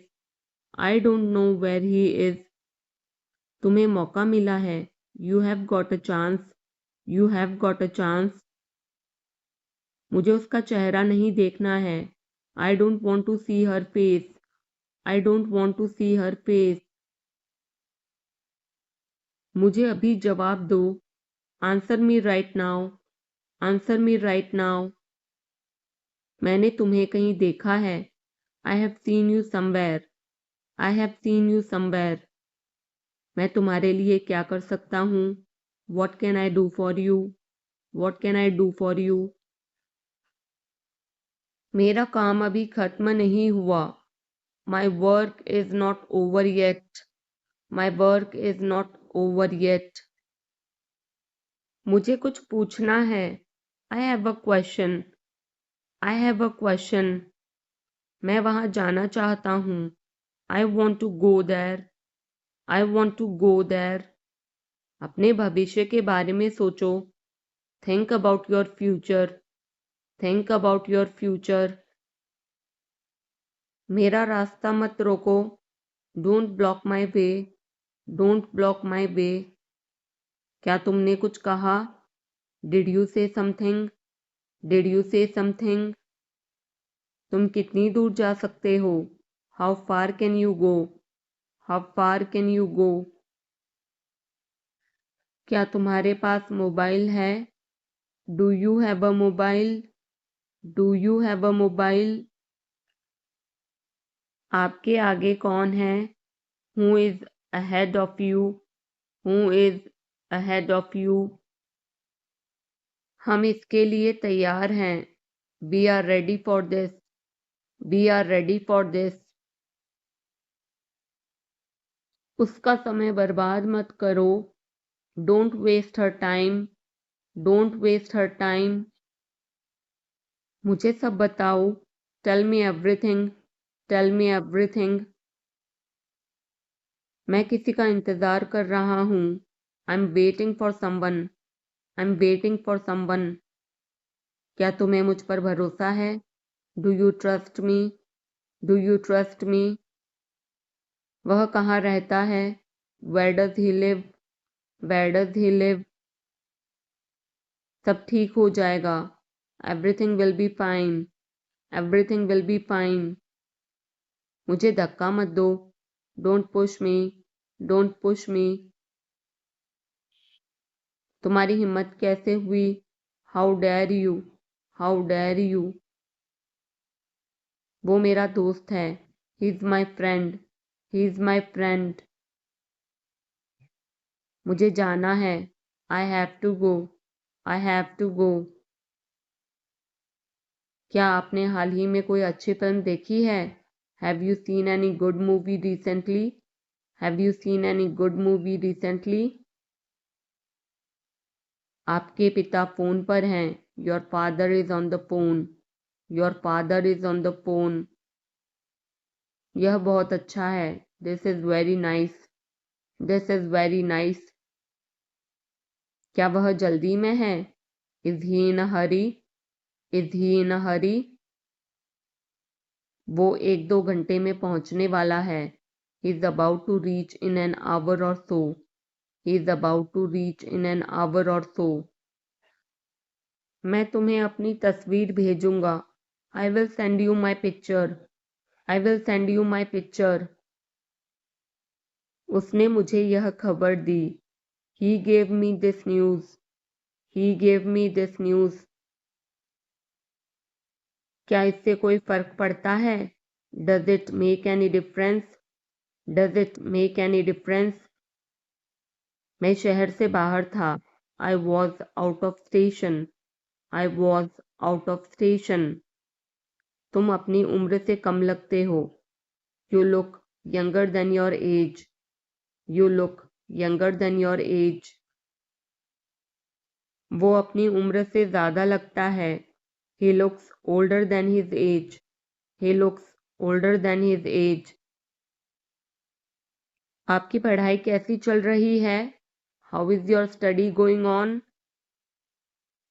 I don't know where he is. तुम्हें मौका मिला है। You have got a chance. You have got a chance. मुझे उसका चेहरा नहीं देखना है। I don't want to see her face. I don't want to see her face. मुझे अभी जवाब दो। Answer me right now. Answer me right now. मैंने तुम्हें कहीं देखा है। I have seen you somewhere. I have seen you somewhere. मैं तुम्हारे लिए क्या कर सकता हूँ? What can I do for you? What can I do for you? मेरा काम अभी खत्म नहीं हुआ। My work is not over yet. My work is not over yet. मुझे कुछ पूछना है। I have a question. I have a question. मैं वहाँ जाना चाहता हूँ। I want to go there. I want to go there. अपने भविष्य के बारे में सोचो। Think about your future. Think about your future. मेरा रास्ता मत रोको। Don't block my way. Don't block my way. क्या तुमने कुछ कहा? Did you say something? Did you say something? तुम कितनी दूर जा सकते हो? How far can you go, how far can you go. क्या तुम्हारे पास मोबाइल है, do you have a mobile, do you have a mobile. आपके आगे कौन है, who is ahead of you, who is ahead of you. हम इसके लिए तैयार हैं, we are ready for this, we are ready for this. उसका समय बर्बाद मत करो, don't waste her time, don't waste her time. मुझे सब बताओ, tell me everything, tell me everything. मैं किसी का इंतज़ार कर रहा हूँ, I am waiting for someone, I am waiting for someone. क्या तुम्हें मुझ पर भरोसा है, do you trust me, do you trust me. वह कहाँ रहता है, where does he live, where does he live. सब ठीक हो जाएगा, everything will be fine, everything will be fine. मुझे धक्का मत दो, don't push me, don't push me. तुम्हारी हिम्मत कैसे हुई, how dare you, how dare you. वो मेरा दोस्त है, he is my friend, he is my friend. मुझे जाना है, I have to go, I have to go. क्या आपने हाल ही में कोई अच्छी फिल्म देखी है, have you seen any good movie recently, have you seen any good movie recently. आपके पिता फ़ोन पर हैं, your father is on the phone, your father is on the phone. यह बहुत अच्छा है, this is very nice, this is very nice. क्या वह जल्दी में है, is he in a Hari, is ही इन अ हरी। वो 1-2 घंटे में पहुंचने वाला है, he is about to reach in an hour or so, he is about to reach in an hour or so. मैं तुम्हें अपनी तस्वीर भेजूंगा, I will send you my picture, I will send you my picture. उसने मुझे यह खबर दी, he gave me this news, he gave me this news. क्या इससे कोई फ़र्क पड़ता है, does it make any difference, does it make any difference. मैं शहर से बाहर था, I was out of station, I was out of station. तुम अपनी उम्र से कम लगते हो, you look younger than your age, you look younger than your age. वो अपनी उम्र से ज़्यादा लगता है, he looks older than his age, he looks older than his age. आपकी पढ़ाई कैसी चल रही है, how is your study going on,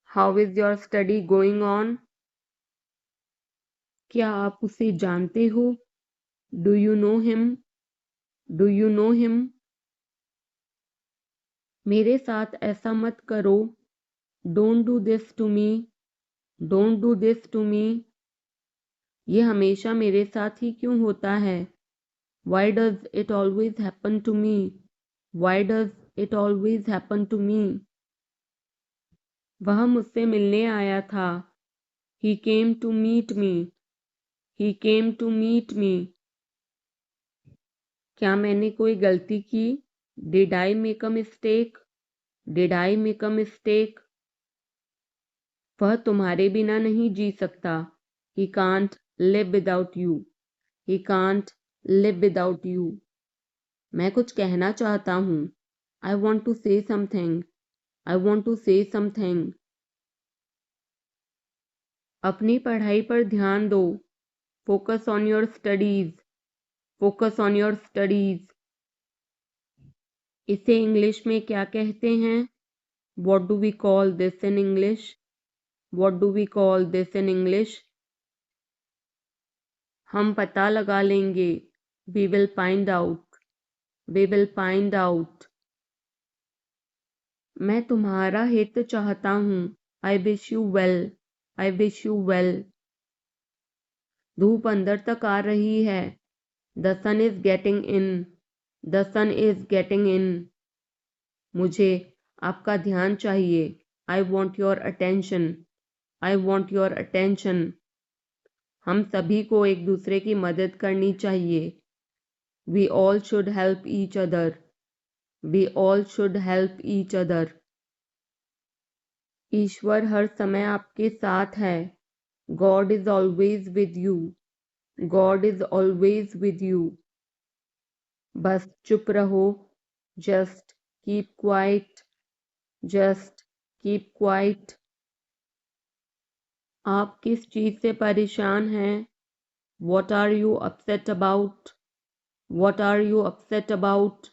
how is your study going on. क्या आप उसे जानते हो, do you know him, do you know him. मेरे साथ ऐसा मत करो, don't do this to me, don't do this to me. ये हमेशा मेरे साथ ही क्यों होता है, why does it always happen to me, why does it always happen to me. वह मुझसे मिलने आया था, he came to meet me, he came to meet me. क्या मैंने कोई गलती की, did I make a mistake, did I make a mistake. वह तुम्हारे बिना नहीं जी सकता, he can't live without you, he can't live without you. मैं कुछ कहना चाहता हूँ, I want to say something, I want to say something. अपनी पढ़ाई पर ध्यान दो, focus on your studies, focus on your studies. इसे इंग्लिश में क्या कहते हैं, what do we call this in English, what do we call this in English. हम पता लगा लेंगे, we will find out, we will find out. मैं तुम्हारा हित चाहता हूँ, I wish you well, I wish you well. धूप अंदर तक आ रही है, The sun is getting in. The sun is getting in. मुझे आपका ध्यान चाहिए. I want your attention. I want your attention. हम सभी को एक दूसरे की मदद करनी चाहिए. We all should help each other. We all should help each other. ईश्वर हर समय आपके साथ है. God is always with you. God is always with you. बस चुप रहो. Just keep quiet. Just keep quiet. आप किस चीज़ से परेशान हैं? What are you upset about? What are you upset about?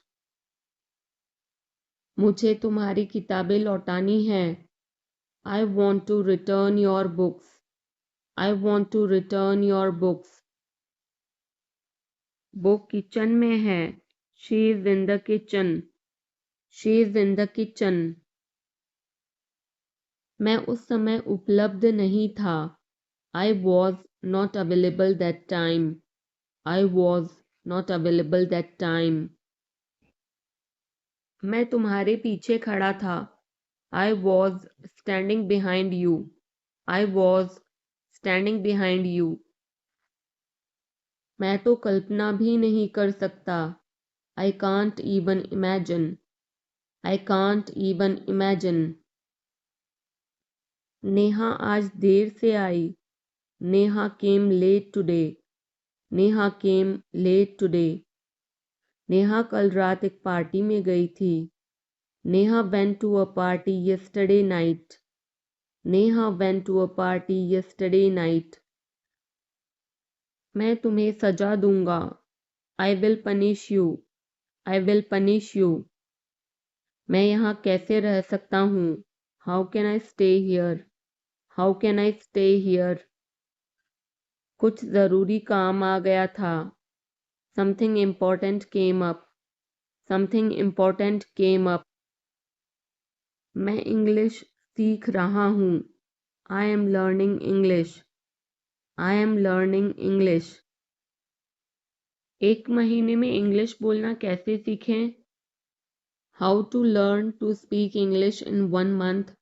मुझे तुम्हारी किताबें लौटानी हैं. I want to return your books. I want to return your books. वो किचन में है. She is in the kitchen. She is in the kitchen. मैं उस समय उपलब्ध नहीं था. I was not available that time. I was not available that time. मैं तुम्हारे पीछे खड़ा था. I was standing behind you. I was standing behind you. मैं तो कल्पना भी नहीं कर सकता. I can't even imagine. I can't even imagine. Neha आज देर से आई. Neha came late today. Neha came late today. Neha कल रात एक पार्टी में गई थी. Neha went to a party yesterday night. Neha went to a party yesterday night. मैं तुम्हें सजा दूंगा. I will punish you. I will punish you. मैं यहाँ कैसे रह सकता हूँ? How can I stay here? How can I stay here? कुछ ज़रूरी काम आ गया था. Something important came up. Something important came up. मैं इंग्लिश सीख रहा हूँ. I am learning English. I am learning English. एक महीने में इंग्लिश बोलना कैसे सीखें? How to learn to speak English in 1 month.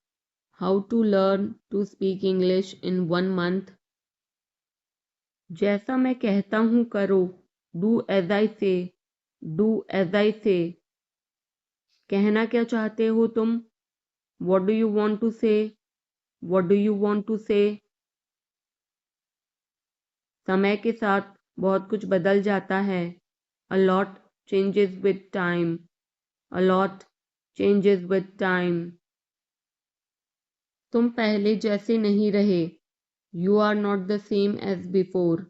How to learn to speak English in 1 month. जैसा मैं कहता हूँ करो. Do as I say. Do as I say. कहना क्या चाहते हो तुम? What do you want to say? What do you want to say? समय के साथ बहुत कुछ बदल जाता है. A lot changes with time. A lot changes with time. तुम पहले जैसे नहीं रहे. You are not the same as before.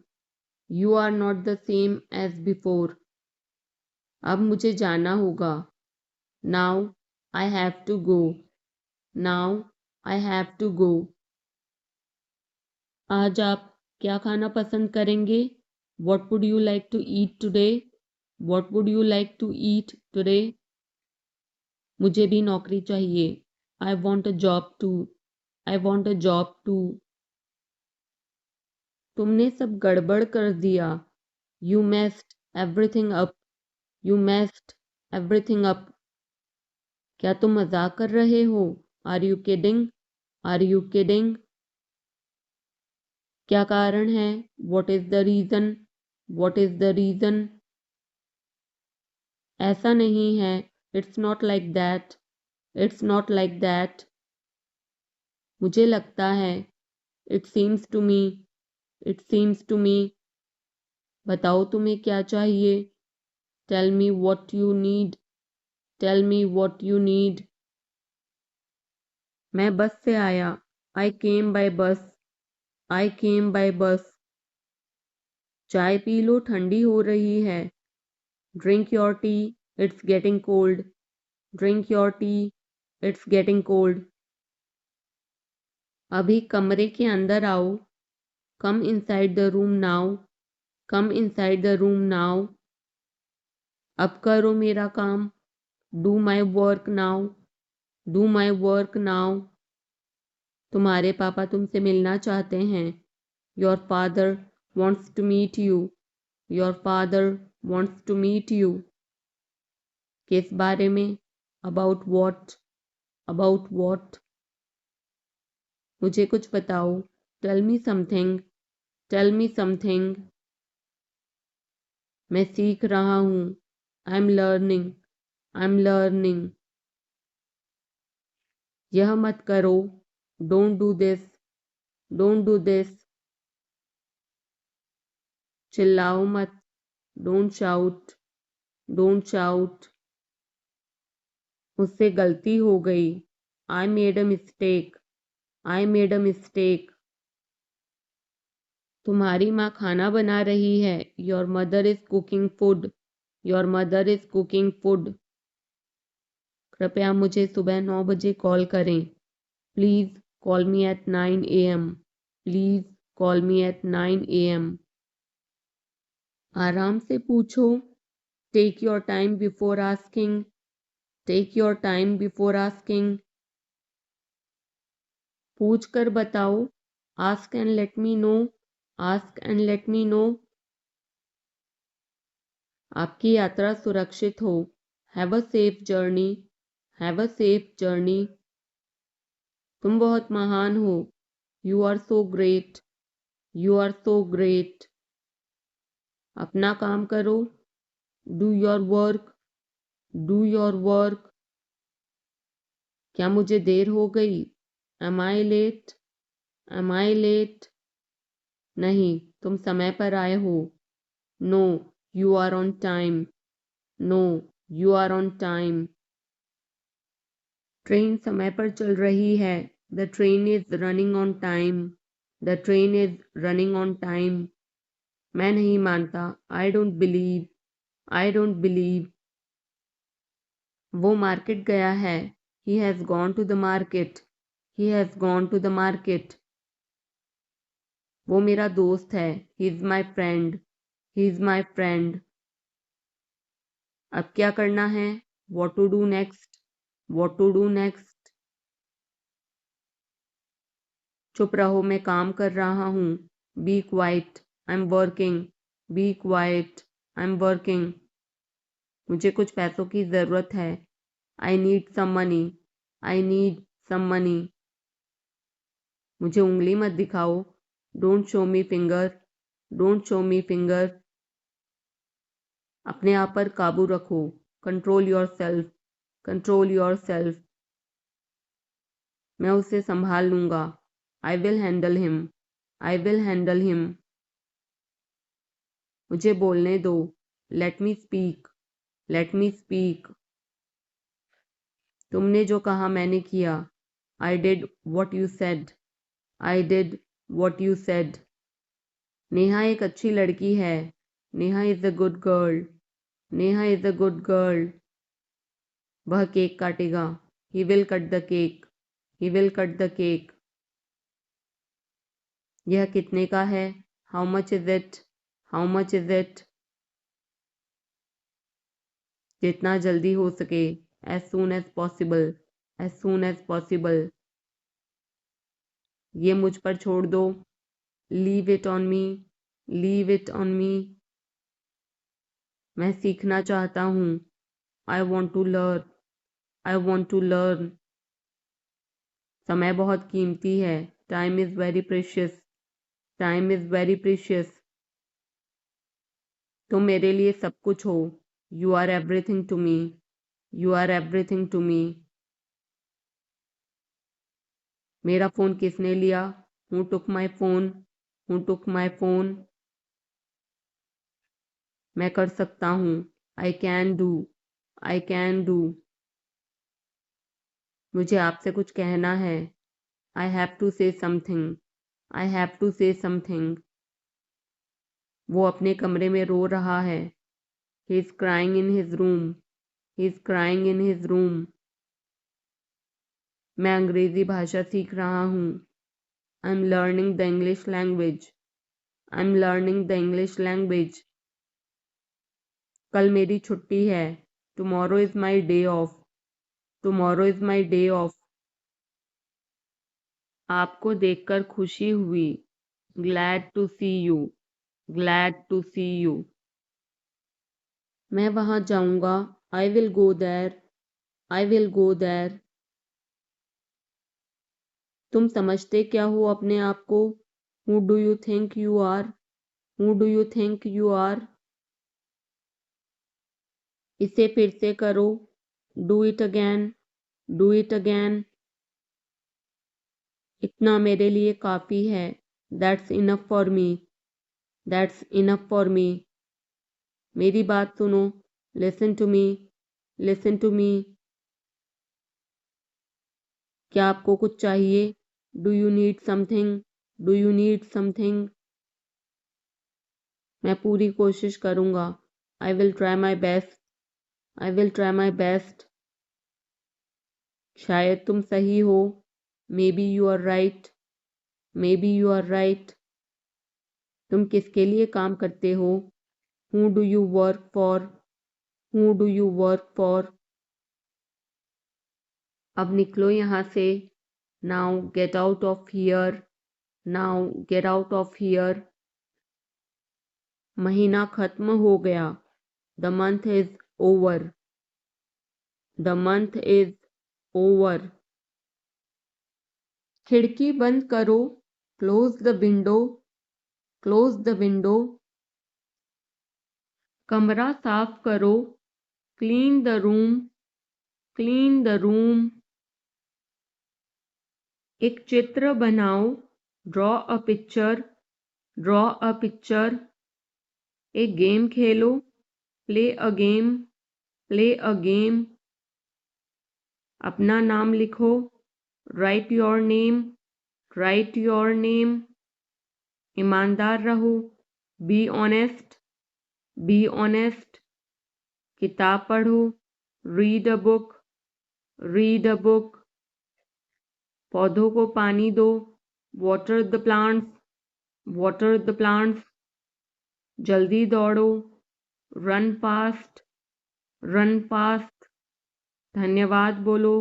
You are not the same as before. अब मुझे जाना होगा. Now I have to go. Now I have to go. आज आप क्या खाना पसंद करेंगे? What would you like to eat today? What would you like to eat today? मुझे भी नौकरी चाहिए. I want a job too. I want a job too. तुमने सब गड़बड़ कर दिया. You messed everything up. You messed everything up. क्या तुम मजाक कर रहे हो? Are you kidding? Are you kidding? क्या कारण है? What is the reason? What is the reason? ऐसा नहीं है. It's not like that. It's not like that. मुझे लगता है. It seems to me. It seems to me. बताओ तुम्हें क्या चाहिए? Tell me what you need. Tell me what you need. मैं बस से आया. I came by bus. I came by bus. चाय पी लो, ठंडी हो रही है. Drink your tea. It's getting cold. Drink your tea. It's getting cold. अभी कमरे के अंदर आओ. Come inside the room now. Come inside the room now. अब करो मेरा काम. Do my work now. Do my work now. तुम्हारे पापा तुमसे मिलना चाहते हैं. Your father wants to meet you. Your father wants to meet you. किस बारे में? About what? About what? मुझे कुछ बताओ। Tell me something. Tell me something. मैं सीख रहा हूँ। I am learning. I am learning. यह मत करो। Don't do this. Don't do this. चिल्लाओ मत। Don't shout. Don't shout. मुझसे गलती हो गई। I made a mistake. I made a mistake. तुम्हारी माँ खाना बना रही है। Your mother is cooking food. Your mother is cooking food. कृपया मुझे सुबह 9 बजे कॉल करें। Please call me at 9 AM। Please call me at 9 AM। आराम से पूछो। Take your time before asking. Take your time before asking. पूछ कर बताओ। Ask and let me know. Ask and let me know. आपकी यात्रा सुरक्षित हो। Have a safe journey. Have a safe journey. तुम बहुत महान हो। You are so great. You are so great. अपना काम करो। Do your work. Do your work. क्या मुझे देर हो गई? Am I late? Am I late? नहीं, तुम समय पर आए हो। No, you are on time. No, you are on time. Train समय पर चल रही है। The train is running on time. The train is running on time. मैं नहीं मानता। I don't believe. I don't believe. वो मार्केट गया है। He has gone to the market. He has gone to the market. वो मेरा दोस्त है। He is my friend. He is my friend. अब क्या करना है? What to do next? What to do next? चुप रहो, मैं काम कर रहा हूँ। Be quiet. I am working. Be quiet. I am working. मुझे कुछ पैसों की ज़रूरत है। I need some money. I need some money. मुझे उंगली मत दिखाओ। Don't show me finger. Don't show me finger. अपने आप पर काबू रखो। Control yourself. Control yourself. मैं उसे संभाल लूंगा। I will handle him. I will handle him. मुझे बोलने दो। Let me speak. Let me speak. तुमने जो कहा मैंने किया। I did what you said. I did what you said. Neha एक अच्छी लड़की है। Neha is a good girl. Neha is a good girl. वह केक काटेगा। He will cut the cake. He will cut the cake. यह कितने का है? How much is it? How much is it? जितना जल्दी हो सके। As soon as possible. As soon as possible. ये मुझ पर छोड़ दो। Leave it on me. Leave it on me. मैं सीखना चाहता हूँ। I want to learn. I want to learn. समय बहुत कीमती है। Time is very precious. Time is very precious. तुम मेरे लिए सब कुछ हो। You are everything to me. You are everything to me. मेरा फ़ोन किसने लिया? Who took my phone? Who took my phone? मैं कर सकता हूँ। I can do. I can do. मुझे आपसे कुछ कहना है। I have to say something. I have to say something. वो अपने कमरे में रो रहा है। He is crying in his room. He is crying in his room. मैं अंग्रेज़ी भाषा सीख रहा हूँ। I am learning the English language. I am learning the English language. कल मेरी छुट्टी है। Tomorrow is my day off. Tomorrow is my day off. आपको देखकर खुशी हुई। Glad to see you. Glad to see you. मैं वहाँ जाऊँगा। I will go there. I will go there. तुम समझते क्या हो अपने आप को? Who do you think you are? Who do you think you are? इसे फिर से करो। Do it again. Do it again. इतना मेरे लिए काफ़ी है। That's enough for me. That's enough for me. मेरी बात सुनो। Listen to me. Listen to me. क्या आपको कुछ चाहिए? Do you need something? Do you need something? मैं पूरी कोशिश करूँगा। I will try my best. I will try my best. शायद तुम सही हो। Maybe you are right. Maybe you are right. तुम किसके लिए काम करते हो? Who do you work for? Who do you work for? अब निकलो यहाँ से। Now get out of here. Now get out of here. महीना खत्म हो गया। The month is over. The month is over. खिड़की बंद करो। Close the window. Close the window. कमरा साफ करो। Clean the room. Clean the room. एक चित्र बनाओ। Draw a picture. Draw a picture. एक game Khelo. Play a game. Play a game. अपना नाम लिखो। Write your name. Write your name. ईमानदार रहो। Be honest. Be honest. किताब पढ़ो। Read a book. Read a book. पौधों को पानी दो। Water the plants. Water the plants. जल्दी दौड़ो। Run fast. Run fast. धन्यवाद बोलो।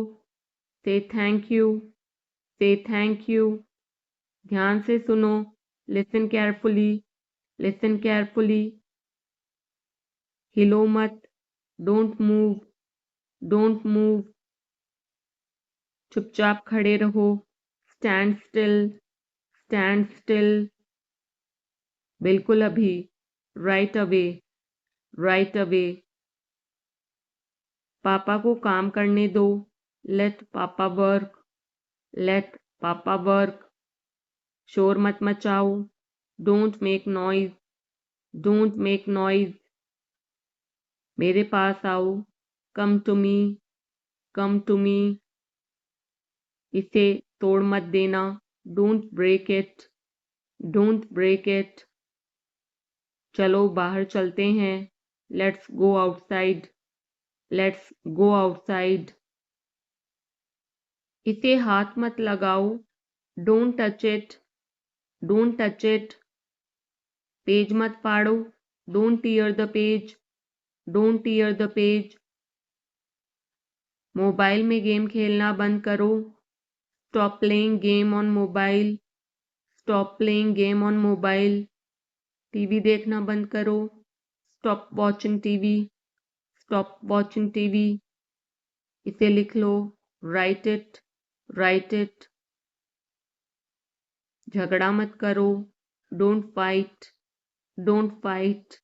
Say thank you. Say thank you. ध्यान से सुनो। Listen carefully. Listen carefully. हिलो मत। Don't move. Don't move. चुपचाप खड़े रहो। Stand still. Stand still. बिल्कुल अभी। Right away. Right away. पापा को काम करने दो। Let पापा work. Let पापा work. शोर मत मचाओ। Don't make noise. Don't make noise. मेरे पास आओ। Come to me. Come to me. इसे तोड़ मत देना। Don't break it. Don't break it. चलो बाहर चलते हैं। Let's go outside. Let's go outside. इसे हाथ मत लगाओ। Don't touch it. Don't touch it. Page मत फाड़ो। Don't tear the page. Don't tear the page. Mobile में गेम खेलना बंद करो। Stop playing game on mobile. Stop playing game on mobile. TV देखना बंद करो। Stop watching TV. Stop watching TV. इसे लिख लो। Write it. Write it. झगड़ा मत करो। Don't fight. Don't fight.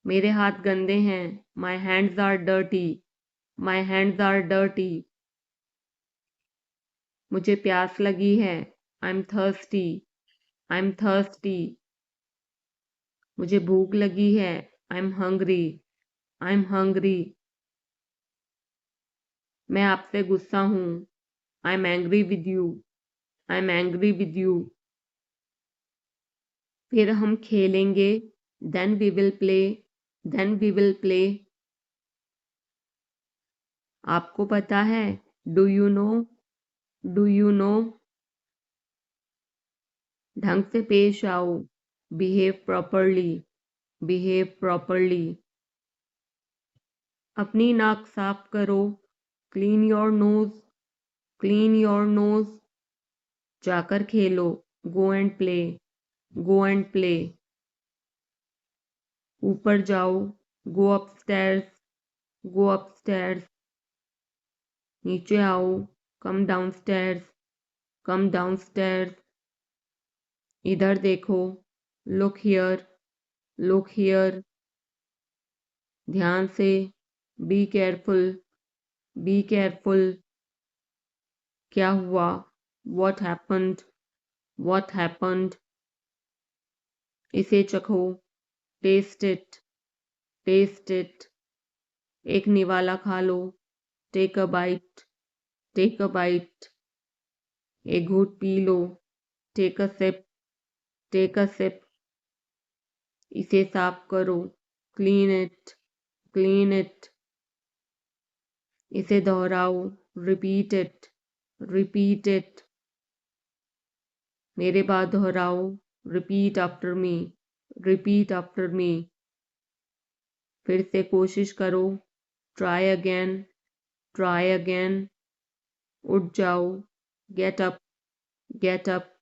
मेरे हाथ गंदे हैं। My hands are dirty. My hands are dirty. मुझे प्यास लगी है। I'm thirsty. I'm thirsty. मुझे भूख लगी है। I'm hungry. I'm hungry. मैं आपसे गुस्सा हूँ। I'm angry with you. I'm angry with you. फिर हम खेलेंगे। Then we will play. Then we will play. आपको पता है? Do you know? Do you know? ढंग से पेश आओ। Behave properly. Behave properly. अपनी नाक साफ करो। Clean your nose. Clean your nose. जाकर खेलो। Go and play. Go and play. ऊपर जाओ। गो अपस्टेयर्स, गो अपस्टेयर्स। नीचे आओ, कम डाउनस्टेयर्स, कम डाउनस्टेयर्स। इधर देखो, लुक हियर, लुक हियर। ध्यान से, बी केयरफुल, बी केयरफुल। क्या हुआ? What happened? What happened? इसे चखो, टेस्ट इट, टेस्ट इट। एक निवाला खा लो, take a bite, take a bite. एक घूंट पी लो, take a sip, take a sip. इसे साफ करो, क्लीन इट, क्लीन इट। इसे दोहराओ, रिपीट इट, रिपीट इट। मेरे बाद दोहराओ, repeat after me, repeat after me. फिर से कोशिश करो, ट्राई अगेन, ट्राई अगेन। उठ जाओ, गेट अप, गेट अप।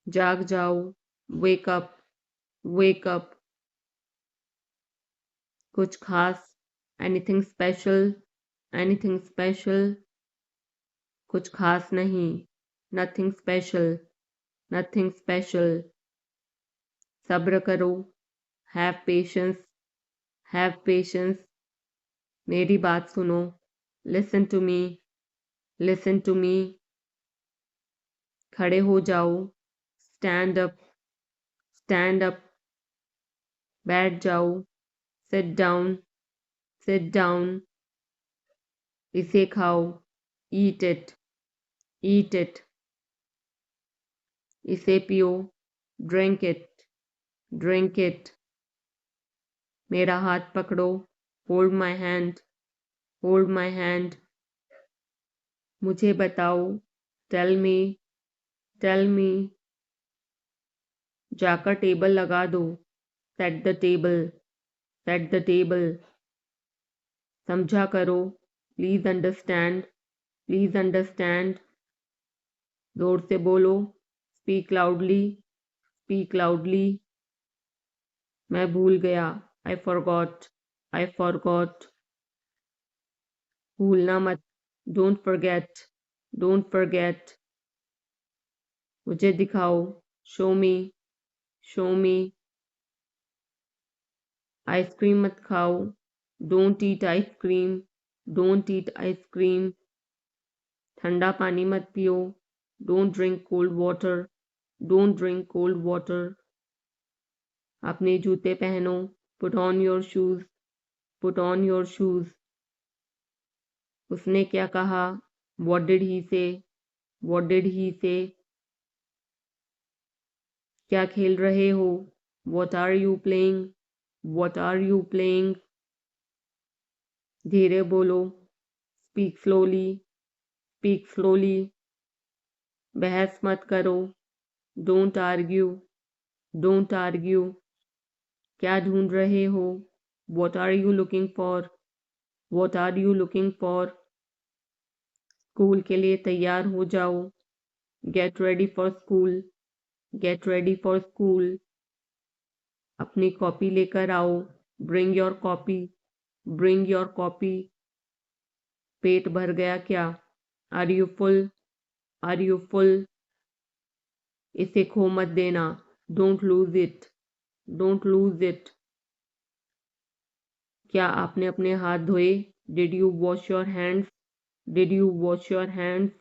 जाग जाओ, वेक अप, वेक अप। कुछ खास, एनीथिंग स्पेशल, एनीथिंग स्पेशल। कुछ खास नहीं, नथिंग स्पेशल, नथिंग स्पेशल। सब्र करो, हैव पेशेंस, हैव पेशेंस। मेरी बात सुनो, listen to me, listen to me. खड़े हो जाओ, स्टैंड अप, स्टैंड अप। बैठ जाओ, सिट डाउन, सिट डाउन। इसे खाओ, ईट इट, ईट इट। इसे पियो, ड्रिंक इट, ड्रिंक इट। मेरा हाथ पकड़ो, hold my hand, hold my hand. मुझे बताओ, टेल मी, टेल मी। जाकर टेबल लगा दो, set the table, set the table. समझा करो, प्लीज अंडरस्टैंड, प्लीज अंडरस्टैंड। जोर से बोलो, स्पीक लाउडली, स्पीक लाउडली। मैं भूल गया, आई फॉरगॉट, आई फॉरगॉट। भूलना मत, डोंट फॉरगेट, डोंट फॉरगेट। मुझे दिखाओ, शो मी, शो मी। आइसक्रीम मत खाओ, don't eat ice cream, don't eat ice cream. ठंडा पानी मत पियो, don't drink cold water, don't drink cold water. अपने जूते पहनो, put on your shoes, put on your shoes. उसने क्या कहा? व्हाट डिड ही से, व्हाट डिड ही से। क्या खेल रहे हो? What are you playing, what are you playing. धीरे बोलो, स्पीक स्लोली, स्पीक स्लोली। बहस मत करो, डोंट आर्ग्यू, डोंट आर्ग्यू। क्या ढूंढ रहे हो? What are you looking for, what are you looking for. School के लिए तैयार हो जाओ, get ready for school, get ready for school. अपनी कॉपी लेकर आओ, bring your copy, bring your copy. पेट भर गया क्या? Are you full, are you full. इसे खो मत देना, don't lose it, don't lose it. क्या आपने अपने हाथ धोए? Did you wash your hands, did you wash your hands.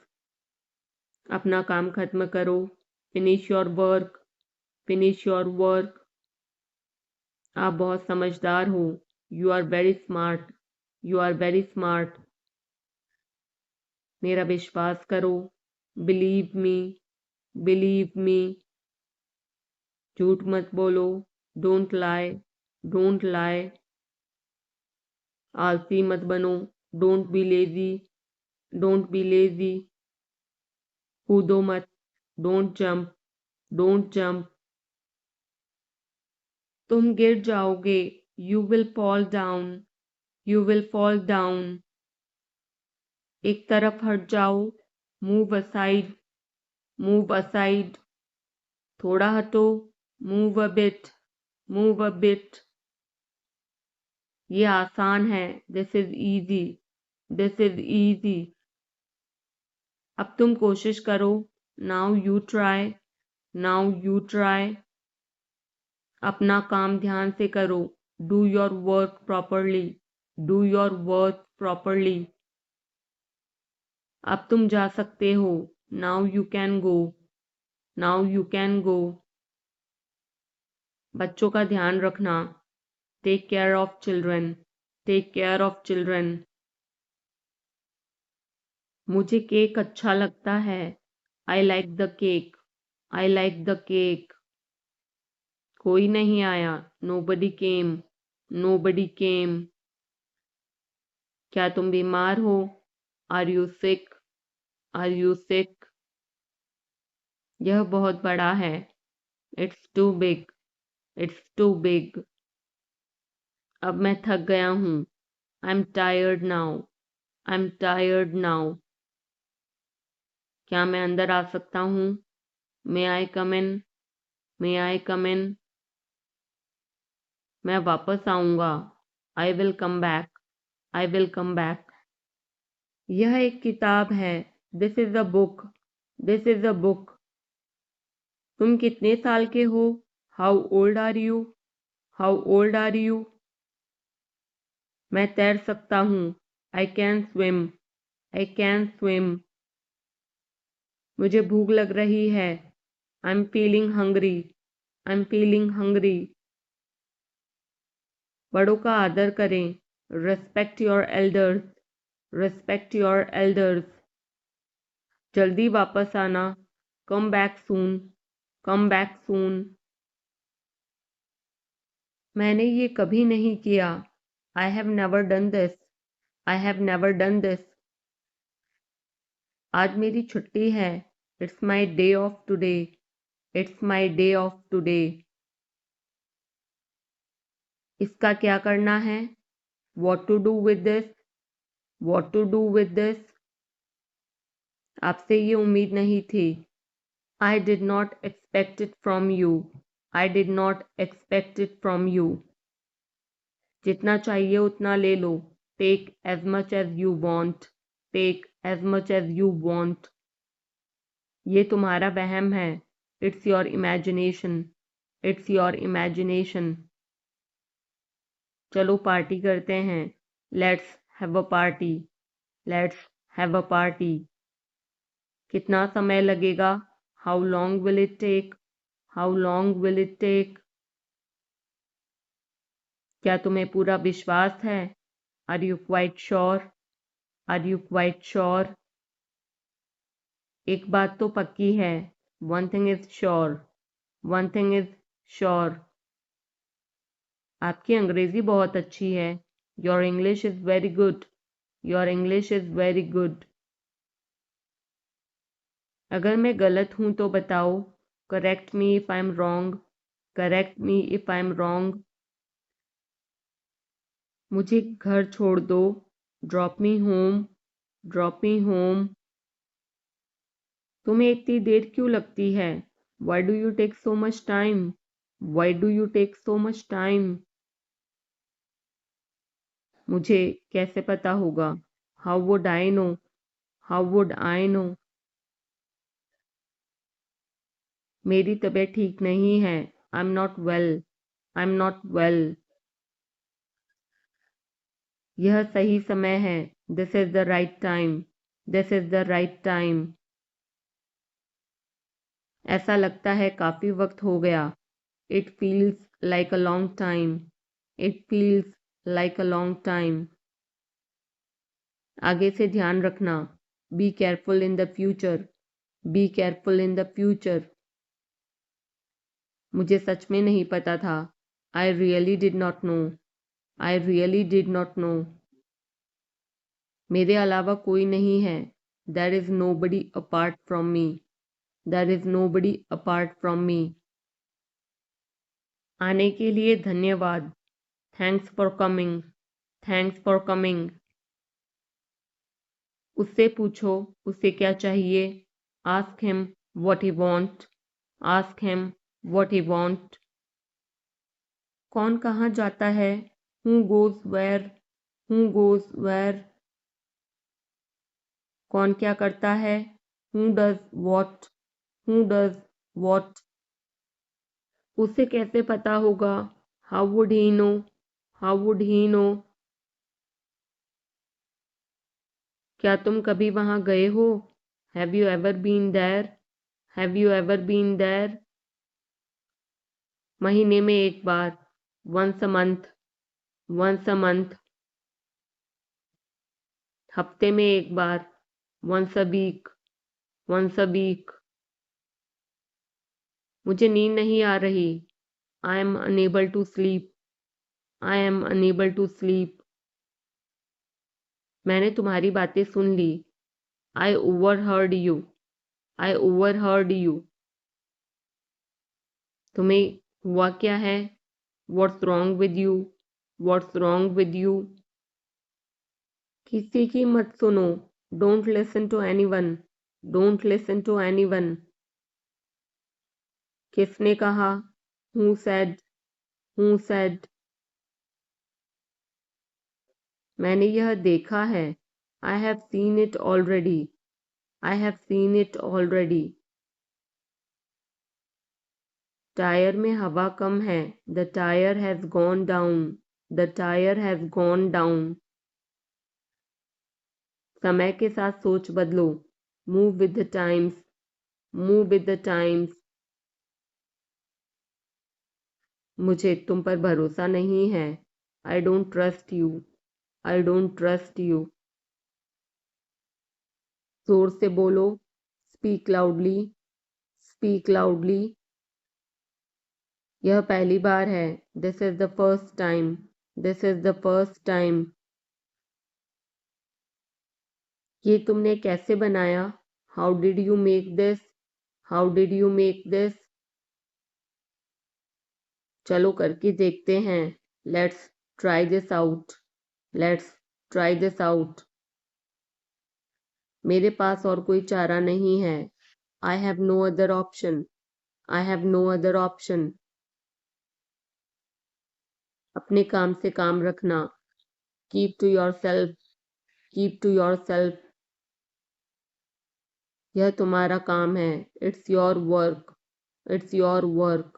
अपना काम खत्म करो, finish your work, finish your work. आप बहुत समझदार हो, you are very smart, you are very smart. मेरा विश्वास करो, बिलीव मी, बिलीव मी। झूठ मत बोलो, डोंट लाई, डोंट लाई। आलसी मत बनो, don't be lazy, don't be lazy. कूदो मत, डोंट जंप, डोंट जंप। तुम गिर जाओगे, you will fall down, you will fall down. एक तरफ हट जाओ, मूव असाइड, मूव असाइड। थोड़ा हटो, move a bit, move a bit. ये आसान है, this is easy, this is easy. अब तुम कोशिश करो, now you try, now you try. अपना काम ध्यान से करो, do your work properly, do your work properly. अब तुम जा सकते हो, now you can go, now you can go. बच्चों का ध्यान रखना, take care of children, take care of children. मुझे केक अच्छा लगता है, I like the cake, I like the cake. कोई नहीं आया, नोबडी केम, नोबडी केम। क्या तुम बीमार हो, are you sick, are you sick. यह बहुत बड़ा है, it's too big, it's too big. अब मैं थक गया हूँ, I am tired now, I am tired now. क्या मैं अंदर आ सकता हूँ, मे आई कम इन, मे आई कम इन। मैं वापस आऊँगा, I will come back, I will come back. यह एक किताब है, this is a book, this is a book. तुम कितने साल के हो, how old are you, how old are you. मैं तैर सकता हूँ, I can swim, I can swim. मुझे भूख लग रही है, I am feeling hungry, I am feeling hungry. बड़ों का आदर करें, respect your elders, respect your elders. जल्दी वापस आना, come back soon, come back soon. मैंने ये कभी नहीं किया, I have never done this, I have never done this. आज मेरी छुट्टी है, it's my day off today, it's my day off today. इसका क्या करना है, what to do with this, what to do with this. आपसे ये उम्मीद नहीं थी, I did not expect it from you, I did not expect it from you. जितना चाहिए उतना ले लो, take as much as you want, take as much as you want. ये तुम्हारा वहम है, it's your imagination, it's your imagination. चलो पार्टी करते हैं, let's have a party, let's have a party. कितना समय लगेगा, how long will it take, how long will it take. क्या तुम्हें पूरा विश्वास है, are you quite sure, are you quite sure. एक बात तो पक्की है, one thing is sure, one thing is sure. आपकी अंग्रेजी बहुत अच्छी है, your English is very good, your English is very good. अगर मैं गलत हूं तो बताओ, correct me if I am wrong, correct me if I am wrong. मुझे घर छोड़ दो, drop me home, drop me home. तुम्हें इतनी देर क्यों लगती है, why do you take so much time, why do you take so much time. मुझे कैसे पता होगा, how would I no, how would I no. मेरी तबीयत ठीक नहीं है, I am not well, I am not well. यह सही समय है, this is the right time, this is the right time. ऐसा लगता है काफी वक्त हो गया, it feels like a long time, it feels like a long time. आगे से ध्यान रखना, be careful in the future, be careful in the future. मुझे सच में नहीं पता था, आई really did not know, I really did not know. मेरे अलावा कोई नहीं है, there is nobody apart from me, there is nobody apart from me. आने के लिए धन्यवाद, thanks for coming, thanks for coming. उससे पूछो उसे क्या चाहिए, ask him what he want, ask him what he want. कौन कहाँ जाता है, who goes where, who goes where, कौन क्या करता है, who does what, who does what, उसे कैसे पता होगा, how would he know, how would he know, क्या तुम कभी वहां गए हो, have you ever been there, have you ever been there, महीने में एक बार, once a month, once a month, हफ्ते में एक बार, once a week, once a week, मुझे नींद नहीं आ रही, I am unable to sleep, I am unable to sleep, मैंने तुम्हारी बातें सुन ली, आई overheard you, I overheard you, तुम्हें हुआ क्या है, what's wrong with you, what's wrong with you, किसी की मत सुनो, don't listen to anyone, don't listen to anyone, किसने कहा, हु सेड, हु सेड, मैंने यह देखा है, I have seen it already, I have seen it already, tyre में हवा कम है, the tyre has gone down, the tyre has gone down, समय के साथ सोच बदलो, move with the times, move with the times, मुझे तुम पर भरोसा नहीं है, I don't trust you, I don't trust you, जोर से बोलो, स्पीक लाउडली, स्पीक लाउडली, यह पहली बार है, this is the first time, this is the first time, ये तुमने कैसे बनाया, how did you make this, how did you make this, चलो करके देखते हैं, let's try this out, let's try this out, मेरे पास और कोई चारा नहीं है, I have no other option, I have no other option, अपने काम से काम रखना, keep to yourself, keep to your self, यह तुम्हारा काम है, it's your work, it's your work,